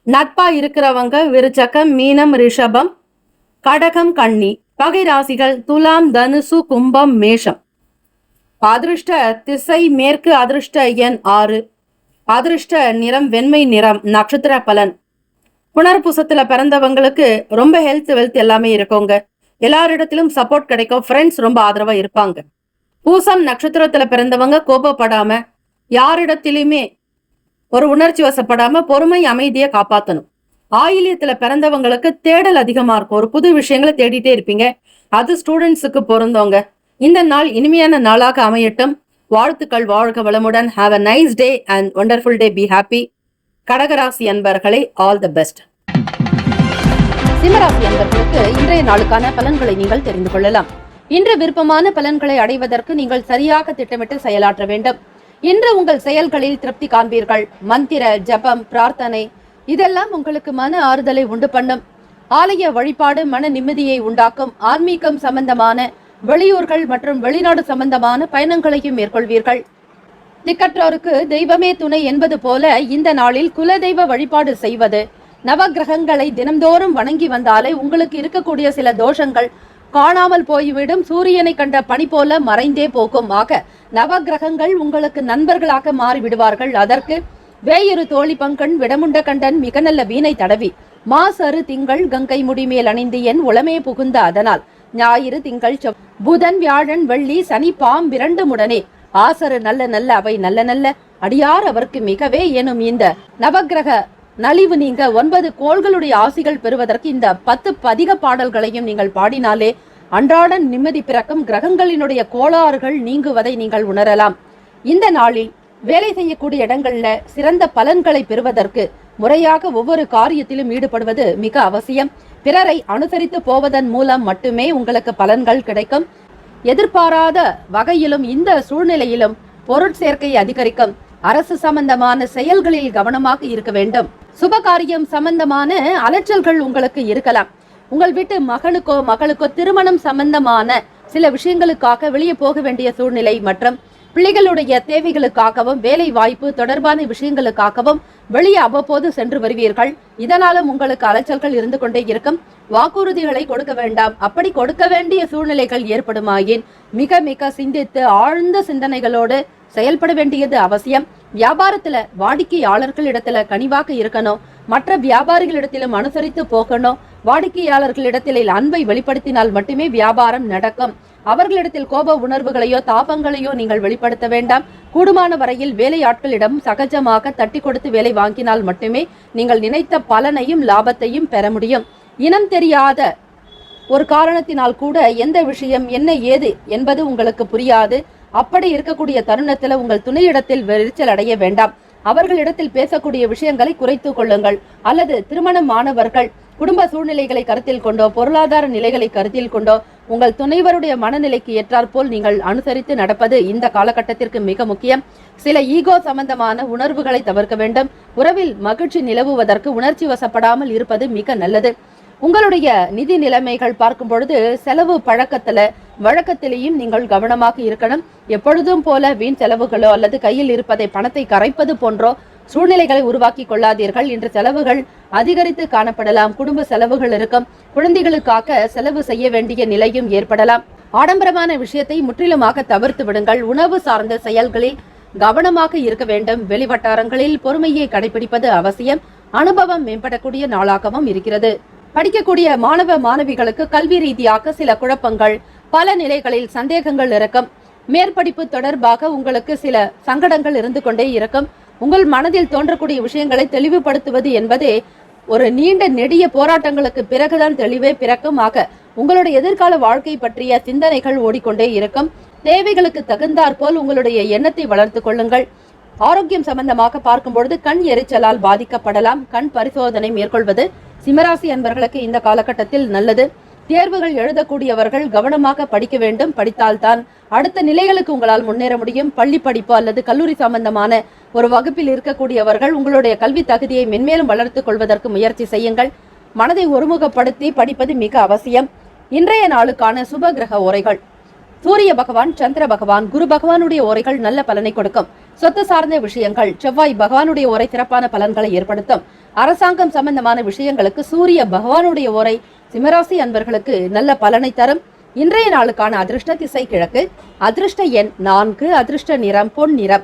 நட்பா இருக்கிறவங்க விருச்சகம், மீனம், ரிஷபம், கடகம், கன்னி. பகை ராசிகள் துலாம், தனுசு, கும்பம், மேஷம். அதிருஷ்ட திசை மேற்கு. அதிருஷ்ட எண் 6. அதிருஷ்ட நிறம் வெண்மை நிறம். நட்சத்திர பலன் புனர்பூசத்துல பிறந்தவங்களுக்கு ரொம்ப ஹெல்த் வெல்த் எல்லாமே இருக்குங்க. எல்லாரிடத்திலும் சப்போர்ட் கிடைக்கும். ஃப்ரெண்ட்ஸ் ரொம்ப ஆதரவா இருப்பாங்க. பூசம் நட்சத்திரத்துல பிறந்தவங்க கோபப்படாம, யாரிடத்திலுமே ஒரு உணர்ச்சி வசப்படாம பொறுமை அமைதியை காப்பாத்தணும். ஆயில்யத்துல பிறந்தவங்களுக்கு தேடல் அதிகமா இருக்கும். ஒரு புது விஷயங்களை தேடிட்டே இருப்பீங்க. அது ஸ்டூடெண்ட்ஸுக்கு பொருந்தவங்க. இந்த நாள் இனிமையான நாளாக அமையட்டும். வாழ்த்துக்கள். வாழ்க வளமுடன். Have a nice day and wonderful day. Be happy. கடகராசி அன்பர்களே, ஆல் த பெஸ்ட். சிம்மராசி அன்பர்களுக்கு இன்றைய நாளுக்கான பலன்களை நீங்கள் தெரிந்து கொள்ளலாம். இன்று விருப்பமான பலன்களை அடைவதற்கு நீங்கள் சரியாக திட்டமிட்டு செயலாற்ற வேண்டும். இன்று உங்கள் செயல்களில் திருப்தி காண்பீர்கள். மந்திர ஜபம், பிரார்த்தனை இதெல்லாம் உங்களுக்கு மன ஆறுதலை உண்டு பண்ணும். ஆலய வழிபாடு மன நிம்மதியை உண்டாக்கும். ஆன்மீகம் சம்பந்தமான வெளியூர்கள் மற்றும் வெளிநாடு சம்பந்தமான பயணங்களையும் மேற்கொள்வீர்கள். திக்கற்றோருக்கு தெய்வமே துணை என்பது போல இந்த நாளில் குலதெய்வ வழிபாடு செய்வது, நவகிரகங்களை தினம்தோறும் வணங்கி வந்தாலே உங்களுக்கு இருக்கக்கூடிய சில தோஷங்கள் காணாமல் போய்விடும். சூரியனை கண்ட பனி போல மறைந்தே போகும். ஆக நவகிரகங்கள் உங்களுக்கு நண்பர்களாக மாறிவிடுவார்கள். அதற்கு வேயிரு தோழி பங்கன் விடமுண்ட கண்டன் மிக நல்ல வீணை தடவி மாசரு திங்கள் கங்கை முடிமேல் அணிந்து என் உளமே புகுந்த அதனால் ஞாயிறு திங்கள் புதன் வியாழன் வெள்ளி சனி பாம்பிரண்டுமுடனே ஆசரு நல்ல நல்ல அவை நல்ல நல்ல அடியார் அவருக்கு மிகவே எனும் இந்த நவக்கிரக நலிவு நீங்க 9 கோள்களுடைய ஆசிகள் பெறுவதற்கு இந்த 10 பதிக பாடல்களையும் நீங்கள் பாடினாலே அன்றாட நிம்மதி பிறக்கும், கிரகங்களினுடைய கோளாறுகள் நீங்குவதை நீங்கள் உணரலாம். இந்த நாளில் வேலை செய்யக்கூடிய இடங்கள்ல சிறந்த பலன்களை பெறுவதற்கு முறையாக ஒவ்வொரு காரியத்திலும் ஈடுபடுவது மிக அவசியம். பிறரை அனுசரித்து போவதன் மூலம் மட்டுமே உங்களுக்கு பலன்கள் கிடைக்கும். எதிர்பாராத வகையிலும் இந்த சூழ்நிலையிலும் பொருட்சேர்க்கை அதிகரிக்கும். அரசு சம்பந்தமான செயல்களில் கவனமாக இருக்க வேண்டும். சுபகாரியம் சம்பந்தமான அலைச்சல்கள் உங்களுக்கு இருக்கலாம். உங்கள் வீட்டு மகனுக்கோ மகளுக்கோ திருமணம் சம்பந்தமான சில விஷயங்களுக்காக வெளியே போக வேண்டிய சூழ்நிலை மற்றும் பிள்ளைகளுடைய தேவைகளுக்காகவும் வேலை வாய்ப்பு தொடர்பான விஷயங்களுக்காகவும் வெளியே அவ்வப்போது சென்று வருவீர்கள். இதனாலும் உங்களுக்கு அலைச்சல்கள் இருந்து கொண்டே இருக்கும். வாக்குறுதிகளை கொடுக்க வேண்டாம். அப்படி கொடுக்க வேண்டிய சூழ்நிலைகள் ஏற்படுமாயின் மிக மிக சிந்தித்து ஆழ்ந்த சிந்தனைகளோடு செயல்பட வேண்டியது அவசியம். வியாபாரத்துல வாடிக்கையாளர்களிடத்துல கனிவாக இருக்கணும். மற்ற வியாபாரிகளிடத்திலும் அனுசரித்து போகணும். வாடிக்கையாளர்களிடத்தில் அன்பை வெளிப்படுத்தினால் மட்டுமே வியாபாரம் நடக்கும். அவர்களிடத்தில் கோப உணர்வுகளையோ தாபங்களையோ நீங்கள் வெளிப்படுத்த வேண்டாம். கூடுமான வரையில் வேலையாட்களிடம் சகஜமாக தட்டி கொடுத்து வேலை வாங்கினால் மட்டுமே நீங்கள் நினைத்த பலனையும் லாபத்தையும் பெற முடியும். இனம் தெரியாத ஒரு காரணத்தினால் கூட எந்த விஷயம் என்ன ஏது என்பது உங்களுக்கு புரியாது. அப்படி இருக்கக்கூடிய தருணத்துல உங்கள் துணையிடத்தில் எரிச்சல் அடைய வேண்டாம். அவர்களிடத்தில் பேசக்கூடிய விஷயங்களை குறைத்து கொள்ளுங்கள். அல்லது திருமணமானவர்கள் குடும்ப சூழ்நிலைகளை கருத்தில் கொண்டோ பொருளாதார நிலைகளை கருத்தில் கொண்டோ உங்கள் துணைவருடைய மனநிலைக்கு ஏற்றாற்போல் நீங்கள் அனுசரித்து நடப்பது இந்த காலகட்டத்திற்கு மிக முக்கியம். சில ஈகோ சம்பந்தமான உணர்வுகளை தவிர்க்க வேண்டும். உறவில் மகிழ்ச்சி நிலவுவதற்கு உணர்ச்சி வசப்படாமல் இருப்பது மிக நல்லது. உங்களுடைய நிதி நிலைமைகள் பார்க்கும் பொழுது செலவு வழக்கத்திலேயும் நீங்கள் கவனமாக இருக்கணும். எப்பொழுதும் போல வீண் செலவுகளோ அல்லது கையில் இருப்பதை பணத்தை கரைப்பது போன்றோ சூழ்நிலைகளை உருவாக்கி கொள்ளாதீர்கள். இன்று செலவுகள் அதிகரித்து காணப்படலாம். குடும்ப செலவுகள் இருக்கும். குழந்தைகளுக்காக செலவு செய்ய வேண்டிய நிலையும் ஏற்படலாம். ஆடம்பரமான விஷயத்தை முற்றிலுமாக தவிர்த்து விடுங்கள். உணவு சார்ந்த செயல்களில் கவனமாக இருக்க வேண்டும். வெளிவட்டாரங்களில் பொறுமையை கடைபிடிப்பது அவசியம். அனுபவம் மேம்படக்கூடிய நாளாகவும் இருக்கிறது. படிக்கக்கூடிய மாணவ மாணவிகளுக்கு கல்வி ரீதியாக சில குழப்பங்கள், பல நிலைகளில் சந்தேகங்கள் இருக்கும். மேற்படிப்பு தொடர்பாக உங்களுக்கு சில சங்கடங்கள் இருந்து கொண்டே இருக்கும். உங்கள் மனதில் தோன்றக்கூடிய விஷயங்களை தெளிவுபடுத்துவது என்பதே ஒரு நீண்ட நெடிய போராட்டங்களுக்கு பிறகுதான் தெளிவே பிறக்கும். ஆக உங்களுடைய எதிர்கால வாழ்க்கை பற்றிய சிந்தனைகள் ஓடிக்கொண்டே இருக்கும். தேவைகளுக்கு தகுந்தாற்போல் உங்களுடைய எண்ணத்தை வளர்த்து கொள்ளுங்கள். ஆரோக்கியம் சம்பந்தமாக பார்க்கும் பொழுது கண் எரிச்சலால் பாதிக்கப்படலாம். கண் பரிசோதனை மேற்கொள்வது சிம்மராசி அன்பர்களுக்கு இந்த காலகட்டத்தில் நல்லது. தேர்வுகள் எழுதக்கூடியவர்கள் கவனமாக படிக்க வேண்டும். படித்தால்தான் அடுத்த நிலைகளுக்கு உங்களால் முன்னேற முடியும். பள்ளி படிப்பு அல்லது கல்லூரி சம்பந்தமான ஒரு வகுப்பில் இருக்கக்கூடியவர்கள் உங்களுடைய கல்வி தகுதியை மென்மேலும் வளர்த்துக் கொள்வதற்கு முயற்சி செய்யுங்கள். மனதை ஒருமுகப்படுத்தி படிப்பது மிக அவசியம். இன்றைய நாளுக்கான சுப கிரக ஓரைகள்: சூரிய பகவான், சந்திர பகவான், குரு பகவானுடைய ஓரைகள் நல்ல பலனை கொடுக்கும். சொத்து சார்ந்த விஷயங்கள்: செவ்வாய் பகவானுடைய ஓரை சிறப்பான பலன்களை ஏற்படுத்தும். அரசாங்கம் சம்பந்தமான விஷயங்களுக்கு சூரிய பகவானுடைய ஓரை சிம்மராசி அன்பர்களுக்கு நல்ல பலனை தரும். இன்றைய நாளுக்கான அதிர்ஷ்ட திசை கிழக்கு. அதிர்ஷ்ட எண் 4. அதிர்ஷ்ட நிறம் பொன் நிறம்.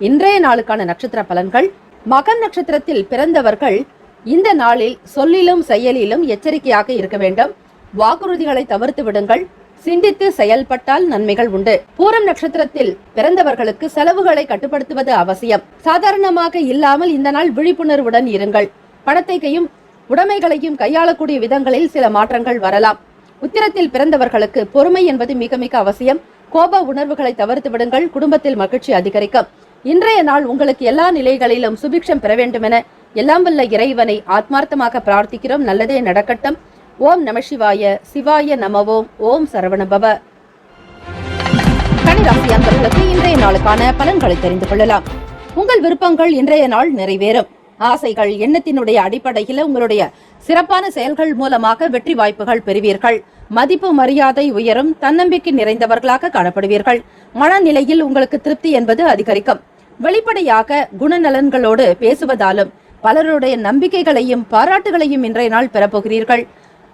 இன்றைய நாளுக்கான நட்சத்திர பலன்கள்: மகம் நட்சத்திரத்தில் பிறந்தவர்கள் இந்த நாளில் சொல்லிலும் செயலிலும் எச்சரிக்கையாக இருக்க வேண்டும். வாக்குறுதிகளை தவிர்த்து விடுங்கள். சிந்தித்து செயல்பட்டால் நன்மைகள் உண்டு. பூரம் நட்சத்திரத்தில் பிறந்தவர்களுக்கு செலவுகளை கட்டுப்படுத்துவது அவசியம். சாதாரணமாக இல்லாமல் இந்த நாள் விழிப்புணர்வுடன் இருங்கள். பணத்தையும் உடைமைகளையும் கையாளக்கூடிய விதங்களில் சில மாற்றங்கள் வரலாம். உத்திரத்தில் பிறந்தவர்களுக்கு பொறுமை என்பது மிக மிக அவசியம். கோப உணர்வுகளை தவிர்த்து விடுங்கள். குடும்பத்தில் மகிழ்ச்சி அதிகரிக்கும். இன்றைய நாள் உங்களுக்கு எல்லா நிலைகளிலும் சுபிக்ஷம் பெற வேண்டுமென எல்லாம் வல்ல இறைவனை ஆத்மார்த்தமாக பிரார்த்திக்கிறோம். நல்லதே நடக்கட்டும். ஓம் நம சிவாய. சிவாய நமவோம். ஓம் சரவணபவ. கன்னிராசி அன்பர்களுக்கு இன்றைய நாளுக்கான பலன்களை தெரிந்து கொள்ளலாம். உங்கள் விருப்பங்கள் இன்றைய நாள் நிறைவேறும். ஆசைகள் எண்ணத்தினுடைய அடிப்படையில் உங்களுடைய சிறப்பான செயல்கள் மூலமாக வெற்றி வாய்ப்புகள் பெறுவீர்கள். மதிப்பு மரியாதை உயரும். தன்னம்பிக்கை நிறைந்தவர்களாக காணப்படுவீர்கள். மனநிலையில் உங்களுக்கு திருப்தி என்பது அதிகரிக்கும். வெளிப்படையாக குணநலன்களோடு பேசுவதாலும் பலருடைய நம்பிக்கைகளையும் பாராட்டுகளையும் இன்றைய நாள் பெறப்போகிறீர்கள்.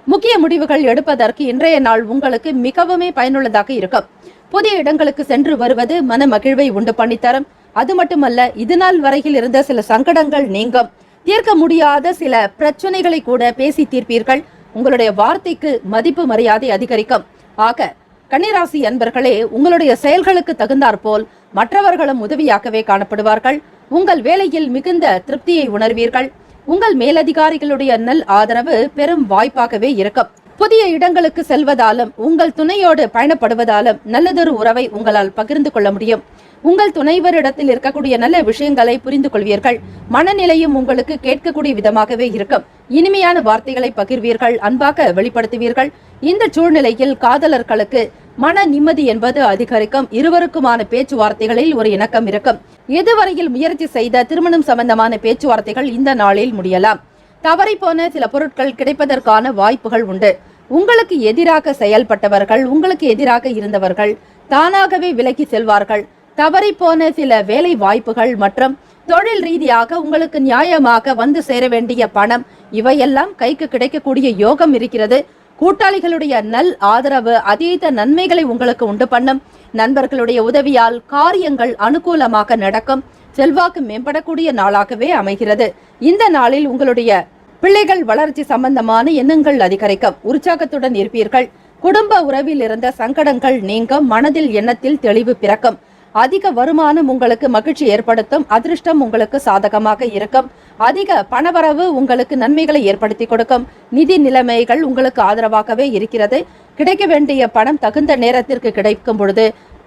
முக்கிய முடிவுகள் எடுப்பதற்கு இன்றைய நாள் உங்களுக்கு மிகவும் பயனுள்ளதாக இருக்கும். புதிய இடங்களுக்கு சென்று வருவது மன மகிழ்வை உண்டு பண்ணித்தரும். அது மட்டுமல்ல, இது நாள் வரையில் இருந்த சில சங்கடங்கள் நீங்கும். தீர்க்க முடியாத சில பிரச்சனைகளை கூட பேசி தீர்ப்பீர்கள். உங்களுடைய வார்த்தைக்கு மதிப்பு மரியாதை அதிகரிக்கும். ஆக கன்னிராசி அன்பர்களே, உங்களுடைய செயல்களுக்கு தகுந்தாற்போல் மற்றவர்களும் உதவியாகவே காணப்படுவார்கள். உங்கள் வேலையில் மிகுந்த திருப்தியை உணர்வீர்கள். உங்கள் மேலதிகாரிகளுடைய நல் ஆதரவு பெரும் வாய்ப்பாகவே இருக்கும். புதிய இடங்களுக்கு செல்வதாலும் உங்கள் துணையோடு பயணப்படுவதாலும் நல்லதொரு உறவை உங்களால் பகிர்ந்து கொள்ள முடியும். உங்கள் துணைவரிடத்தில் இருக்கக்கூடிய நல்ல விஷயங்களை புரிந்து கொள்வீர்கள். மனநிலையும் உங்களுக்கு கேட்கக்கூடிய விதமாகவே இருக்கும். இனிமையான வார்த்தைகளை பகிர்வீர்கள், அன்பாக வெளிப்படுத்துவீர்கள். இந்த சூழ்நிலையில் காதலர்களுக்கு மன நிம்மதி என்பது அதிகரிக்கும். இருவருக்குமான பேச்சுவார்த்தைகளில் ஒரு இணக்கம் இருக்கும். இதுவரையில் முயற்சி செய்த திருமணம் சம்பந்தமான பேச்சுவார்த்தைகள் இந்த நாளில் முடியலாம். தவறி போன சில பொருட்கள் கிடைப்பதற்கான வாய்ப்புகள் உண்டு. உங்களுக்கு எதிராக செயல்பட்டவர்கள், உங்களுக்கு எதிராக இருந்தவர்கள் தானாகவே விலகி செல்வார்கள். தவறி போன சில வேலை வாய்ப்புகள் மற்றும் தொழில் ரீதியாக உங்களுக்கு நியாயமாக வந்து சேர வேண்டிய பணம் இவையெல்லாம் கைக்கு கிடைக்கக்கூடிய யோகம் இருக்கிறது. கூட்டாளிகளுடைய நல் ஆதரவு அதீத நன்மைகளை உங்களுக்கு உண்டு பண்ணும். நண்பர்களுடைய உதவியால் காரியங்கள் அனுகூலமாக நடக்கும். செல்வாக்கு மேம்படக்கூடிய நாளாகவே அமைகிறது. இந்த நாளில் உங்களுடைய பிள்ளைகள் வளர்ச்சி சம்பந்தமான எண்ணங்கள் அதிகரிக்கும். உற்சாகத்துடன் இருப்பீர்கள். குடும்ப உறவில் இருந்த சங்கடங்கள் நீங்கும். மனதில் எண்ணத்தில் தெளிவு பிறக்கும். அதிக வருமானம் உங்களுக்கு மகிழ்ச்சி ஏற்படுத்தும். அதிர்ஷ்டம் உங்களுக்கு சாதகமாக இருக்கும். அதிக பணவரவு உங்களுக்கு நன்மைகளை ஏற்படுத்தி கொடுக்கும். நிதி நிலைமைகள் உங்களுக்கு ஆதரவாகவே இருக்கிறது. கிடைக்க வேண்டிய பணம் தகுந்த நேரத்திற்கு கிடைக்கும் பொழுது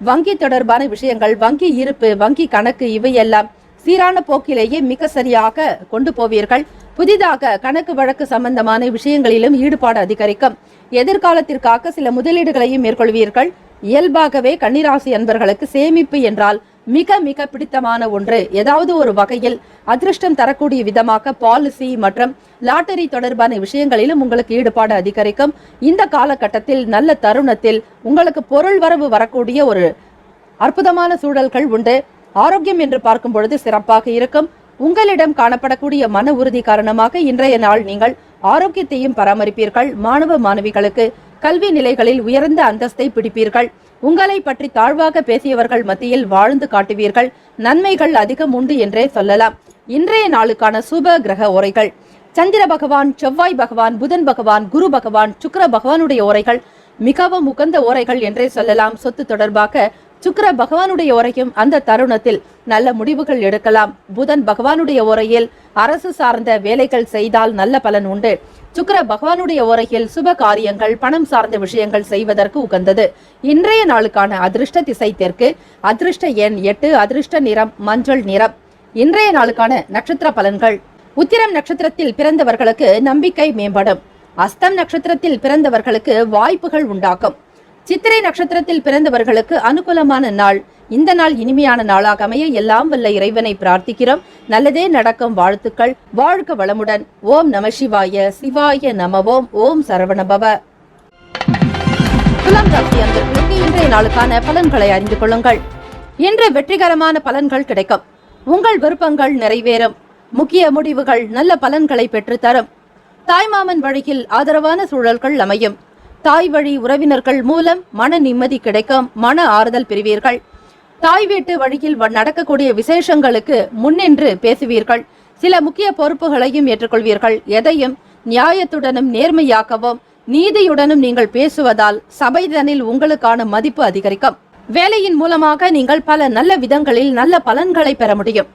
வங்கி தொடர்பான விஷயங்கள், வங்கி இருப்பு, வங்கி கணக்கு இவையெல்லாம் சீரான போக்கிலேயே மிக சரியாக கொண்டு போவீர்கள். புதிதாக கணக்கு வழக்கு சம்பந்தமான விஷயங்களிலும் ஈடுபாடு அதிகரிக்கும். எதிர்காலத்திற்காக சில முதலீடுகளையும் மேற்கொள்வீர்கள். இயல்பாகவே கன்னிராசி அன்பர்களுக்கு சேமிப்பு என்றால் மிக மிக பிடித்தமான ஒன்று. ஏதாவது ஒரு வகையில் அதிர்ஷ்டம் தரக்கூடிய விதமாக பாலிசி மற்றும் லாட்டரி தொடர்பான விஷயங்களிலும் உங்களுக்கு ஈடுபாடு அதிகரிக்கும். இந்த காலகட்டத்தில் நல்ல தருணத்தில் உங்களுக்கு பொருள் வரவு வரக்கூடிய ஒரு அற்புதமான சூழல்கள் உண்டு. ஆரோக்கியம் என்று பார்க்கும் பொழுது சிறப்பாக இருக்கும். உங்களிடம் காணப்படக்கூடிய மன உறுதி காரணமாக இன்றைய நாள் நீங்கள் ஆரோக்கியத்தையும் பராமரிப்பீர்கள். மாணவ மாணவிகளுக்கு கல்வி நிலைகளில் உயர்ந்த அந்தஸ்தை பிடிப்பீர்கள். உங்களை பற்றி தாழ்வாக பேசியவர்கள் மத்தியில் வாழ்ந்து காட்டுவீர்கள். நன்மைகள் அதிகம் உண்டு என்றே சொல்லலாம். இன்றைய நாளுக்கான சுப கிரக உரைகள்: சந்திர பகவான், செவ்வாய் பகவான், புதன் பகவான், குரு பகவான், சுக்கிர பகவானுடைய உரைகள் மிகவும் உகந்த உரைகள் என்றே சொல்லலாம். சொத்து தொடர்பாக சுக்கிர பகவானுடைய உரையும் அந்த தருணத்தில் நல்ல முடிவுகள் எடுக்கலாம். புதன் பகவானுடைய உரையில் அரசு சார்ந்த வேலைகள் செய்தால் நல்ல பலன் உண்டு. சுக்கிர பகவானுடைய உரையில் சுப காரியங்கள், பணம் சார்ந்த விஷயங்கள் செய்வதற்கு உகந்தது. இன்றைய நாளுக்கான அதிர்ஷ்ட திசை தெற்கு. அதிர்ஷ்ட எண் 8. அதிர்ஷ்ட நிறம் மஞ்சள் நிறம். இன்றைய நாளுக்கான நட்சத்திர பலன்கள்: உத்திரம் நட்சத்திரத்தில் பிறந்தவர்களுக்கு நம்பிக்கை மேம்படும். அஸ்தம் நட்சத்திரத்தில் பிறந்தவர்களுக்கு வாய்ப்புகள் உண்டாகும். சித்திரை நட்சத்திரத்தில் பிறந்தவர்களுக்கு அனுகூலமான நாள். இந்த நாள் இனிமையான நாளாக அமைய எல்லாம் வல்ல இறைவனை பிரார்த்திக்கிறோம். நல்லதே நடக்கும். வாழ்த்துக்கள். வாழ்க வளமுடன். ஓம் நம சிவாய. சிவாய நமவோம். ஓம் சரவணபவ. துலாம் ராசி அன்பர்களுக்கு இன்றைய நாளுக்கான பலன்களை அறிந்து கொள்ளுங்கள். இன்று வெற்றிகரமான பலன்கள் கிடைக்கும். உங்கள் விருப்பங்கள் நிறைவேறும். முக்கிய முடிவுகள் நல்ல பலன்களை பெற்றுத்தரும். தாய்மாமன் வழியில் ஆதரவான சூழல்கள் அமையும். தாய் வழி உறவினர்கள் மூலம் மன நிம்மதி கிடைக்கும். மன ஆறுதல் பெறுவீர்கள். தாய் வீட்டு வழியில் நடக்கக்கூடிய விசேஷங்களுக்கு முன்னின்று பேசுவீர்கள். சில முக்கிய பொறுப்புகளையும் ஏற்றுக்கொள்வீர்கள். எதையும் நியாயத்துடனும் நேர்மையாகவும் நீதியுடனும் நீங்கள் பேசுவதால் சபைதனில் உங்களுக்கான மதிப்பு அதிகரிக்கும். வேலையின் மூலமாக நீங்கள் பல நல்ல விதங்களில் நல்ல பலன்களை பெற முடியும்.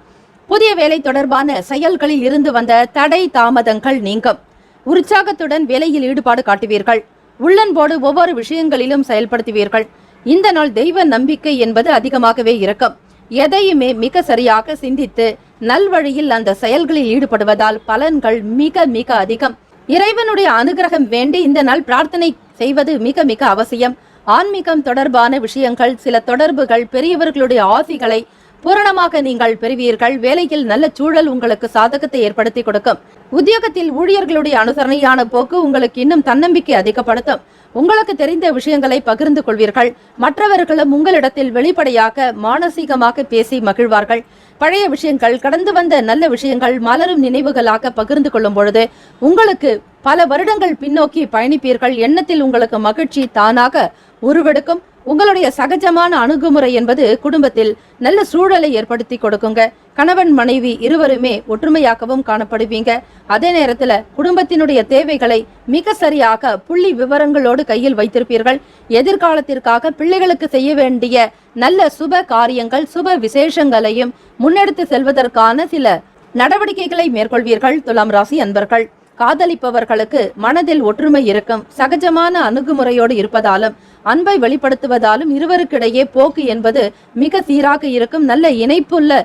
புதிய வேலை தொடர்பான செயல்களில் இருந்து வந்த தடை தாமதங்கள் நீங்கும். உற்சாகத்துடன் வேலையில் ஈடுபாடு காட்டுவீர்கள். உள்ளன்போடு ஒவ்வொரு விஷயங்களிலும் செயல்படுத்துவீர்கள். இந்த நாள் தெய்வ நம்பிக்கை என்பது அதிகமாகவே இருக்கும். எதையுமே மிக சரியாக சிந்தித்து நல்வழியில் அந்த செயல்களில் ஈடுபடுவதால் பலன்கள் மிக மிக அதிகம். இறைவனுடைய அனுகிரகம் வேண்டி இந்த நாள் பிரார்த்தனை செய்வது மிக மிக அவசியம். ஆன்மீகம் தொடர்பான விஷயங்கள், சில தொடர்புகள், பெரியவர்களுடைய ஆசிகளை பூரணமாக நீங்கள் பெறுவீர்கள். வேலையில் நல்ல சூழல் உங்களுக்கு சாதகத்தை ஏற்படுத்தி கொடுக்கும். உத்தியோகத்தில் ஊழியர்களுடைய அனுசரணையான போக்கு உங்களுக்கு இன்னும் தன்னம்பிக்கை அதிகப்படுத்தும். உங்களுக்கு தெரிந்த விஷயங்களை பகிர்ந்து கொள்வீர்கள். மற்றவர்களும் உங்களிடத்தில் வெளிப்படையாக மானசீகமாக பேசி மகிழ்வார்கள். பழைய விஷயங்கள், கடந்து வந்த நல்ல விஷயங்கள் மலரும் நினைவுகளாக பகிர்ந்து கொள்ளும் பொழுது உங்களுக்கு பல வருடங்கள் பின்னோக்கி பயணிப்பீர்கள். எண்ணத்தில் உங்களுக்கு மகிழ்ச்சி தானாக உருவெடுக்கும். உங்களுடைய சகஜமான அணுகுமுறை என்பது குடும்பத்தில் நல்ல சூழலை ஏற்படுத்தி கொடுக்குங்க. கணவன் மனைவி இருவருமே ஒற்றுமையாகவும் காணப்படுவீங்க. அதே நேரத்துல குடும்பத்தினுடைய தேவைகளை மிக சரியாக புள்ளி விவரங்களோடு கையில் வைத்திருப்பீர்கள். எதிர்காலத்திற்காக பிள்ளைகளுக்கு செய்ய வேண்டிய நல்ல சுப காரியங்கள், சுப விசேஷங்களையும் முன்னெடுத்து செல்வதற்கான சில நடவடிக்கைகளை மேற்கொள்வீர்கள். துலாம் ராசி அன்பர்கள், காதலிப்பவர்களுக்கு மனதில் ஒற்றுமை இருக்கும். சகஜமான அணுகுமுறையோடு இருப்பதாலும் அன்பை வெளிப்படுத்துவதாலும் இருவருக்கிடையே போக்கு என்பது மிக சீராக இருக்கும். நல்ல இணைப்புள்ள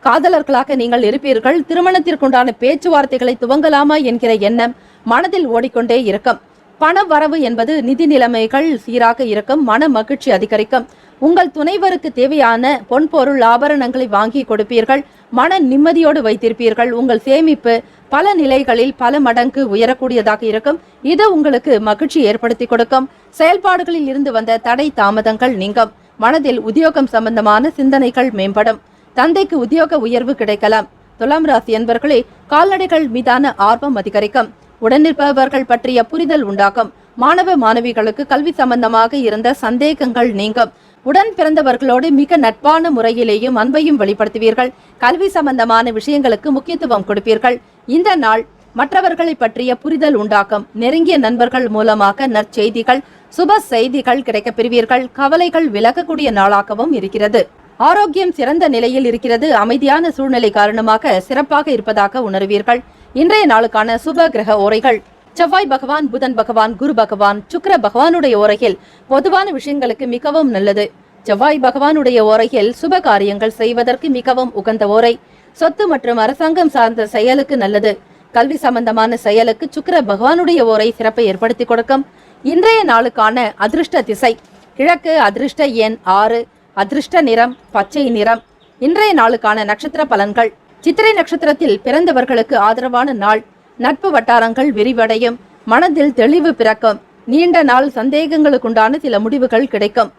காதலர்களாக நீங்கள் இருப்பீர்கள். திருமணத்திற்குண்டான பேச்சுவார்த்தைகளை துவங்கலாமா என்கிற எண்ணம் மனதில் ஓடிக்கொண்டே இருக்கும். பண வரவு என்பது நிதி நிலைமைகள் சீராக இருக்கும். மன மகிழ்ச்சி அதிகரிக்கும். உங்கள் துணைவருக்கு தேவையான பொன்பொருள் ஆபரணங்களை வாங்கி கொடுப்பீர்கள். மன நிம்மதியோடு வைத்திருப்பீர்கள். உங்கள் சேமிப்பு பல நிலைகளில் பல மடங்கு உயரக்கூடியதாக இருக்கும். இது உங்களுக்கு மகிழ்ச்சி ஏற்படுத்தி கொடுக்கும். செயல்பாடுகளில் இருந்து வந்த தடை தாமதங்கள் நீங்கும். மனதில் உத்தியோகம் சம்பந்தமான சிந்தனைகள் மேம்படும். தந்தைக்கு உத்தியோக உயர்வு கிடைக்கலாம். துலாம் ராசி என்பர்களே, கால்நடைகள் மீதான ஆர்வம் அதிகரிக்கும். உடனிருப்பவர்கள் பற்றிய புரிதல் உண்டாகும். மாணவ மாணவிகளுக்கு கல்வி சம்பந்தமாக இருந்த சந்தேகங்கள் நீங்கும். உடன் பிறந்தவர்களோடு மிக நட்பான முறையிலேயும் அன்பையும் வெளிப்படுத்துவீர்கள். கல்வி சம்பந்தமான விஷயங்களுக்கு முக்கியத்துவம் கொடுப்பீர்கள். இந்த நாள் மற்றவர்களை பற்றிய புரிதல் உண்டாக்கும். நெருங்கிய நண்பர்கள் மூலமாக நற்செய்திகள், சுப செய்திகள் கிடைக்கப் பெறுவீர்கள். கவலைகள் விலகக்கூடிய நாளாகவும் இருக்கிறது. ஆரோக்கியம் சிறந்த நிலையில் இருக்கிறது. அமைதியான சூழ்நிலை காரணமாக சிறப்பாக இருப்பதாக உணர்வீர்கள். இன்றைய நாளுக்கான சுப கிரக ஓரைகள்: செவ்வாய் பகவான், புதன் பகவான், குரு பகவான், சுக்கிர பகவானுடைய ஓரையில் பொதுவான விஷயங்களுக்கு மிகவும் நல்லது. செவ்வாய் பகவானுடைய ஓரையில் சுப காரியங்கள் செய்வதற்கு மிகவும் உகந்த ஓரை. சொத்து மற்றும் அரசாங்கம் சார்ந்த செயலுக்கு நல்லது. கல்வி சம்பந்தமான செயலுக்கு சுக்கிர பகவானுடைய ஓரை சிறப்பை ஏற்படுத்தி கொடுக்கும். இன்றைய நாளுக்கான அதிர்ஷ்ட திசை கிழக்கு. அதிர்ஷ்ட எண் 6. அதிர்ஷ்ட நிறம் பச்சை நிறம். இன்றைய நாளுக்கான நட்சத்திர பலன்கள்: சித்திரை நட்சத்திரத்தில் பிறந்தவர்களுக்கு ஆதரவான நாள். நட்பு வட்டாரங்கள் விரிவடையும். மனதில் தெளிவு பிறக்கும். நீண்ட நாள் சந்தேகங்களுக்குண்டான சில முடிவுகள் கிடைக்கும்.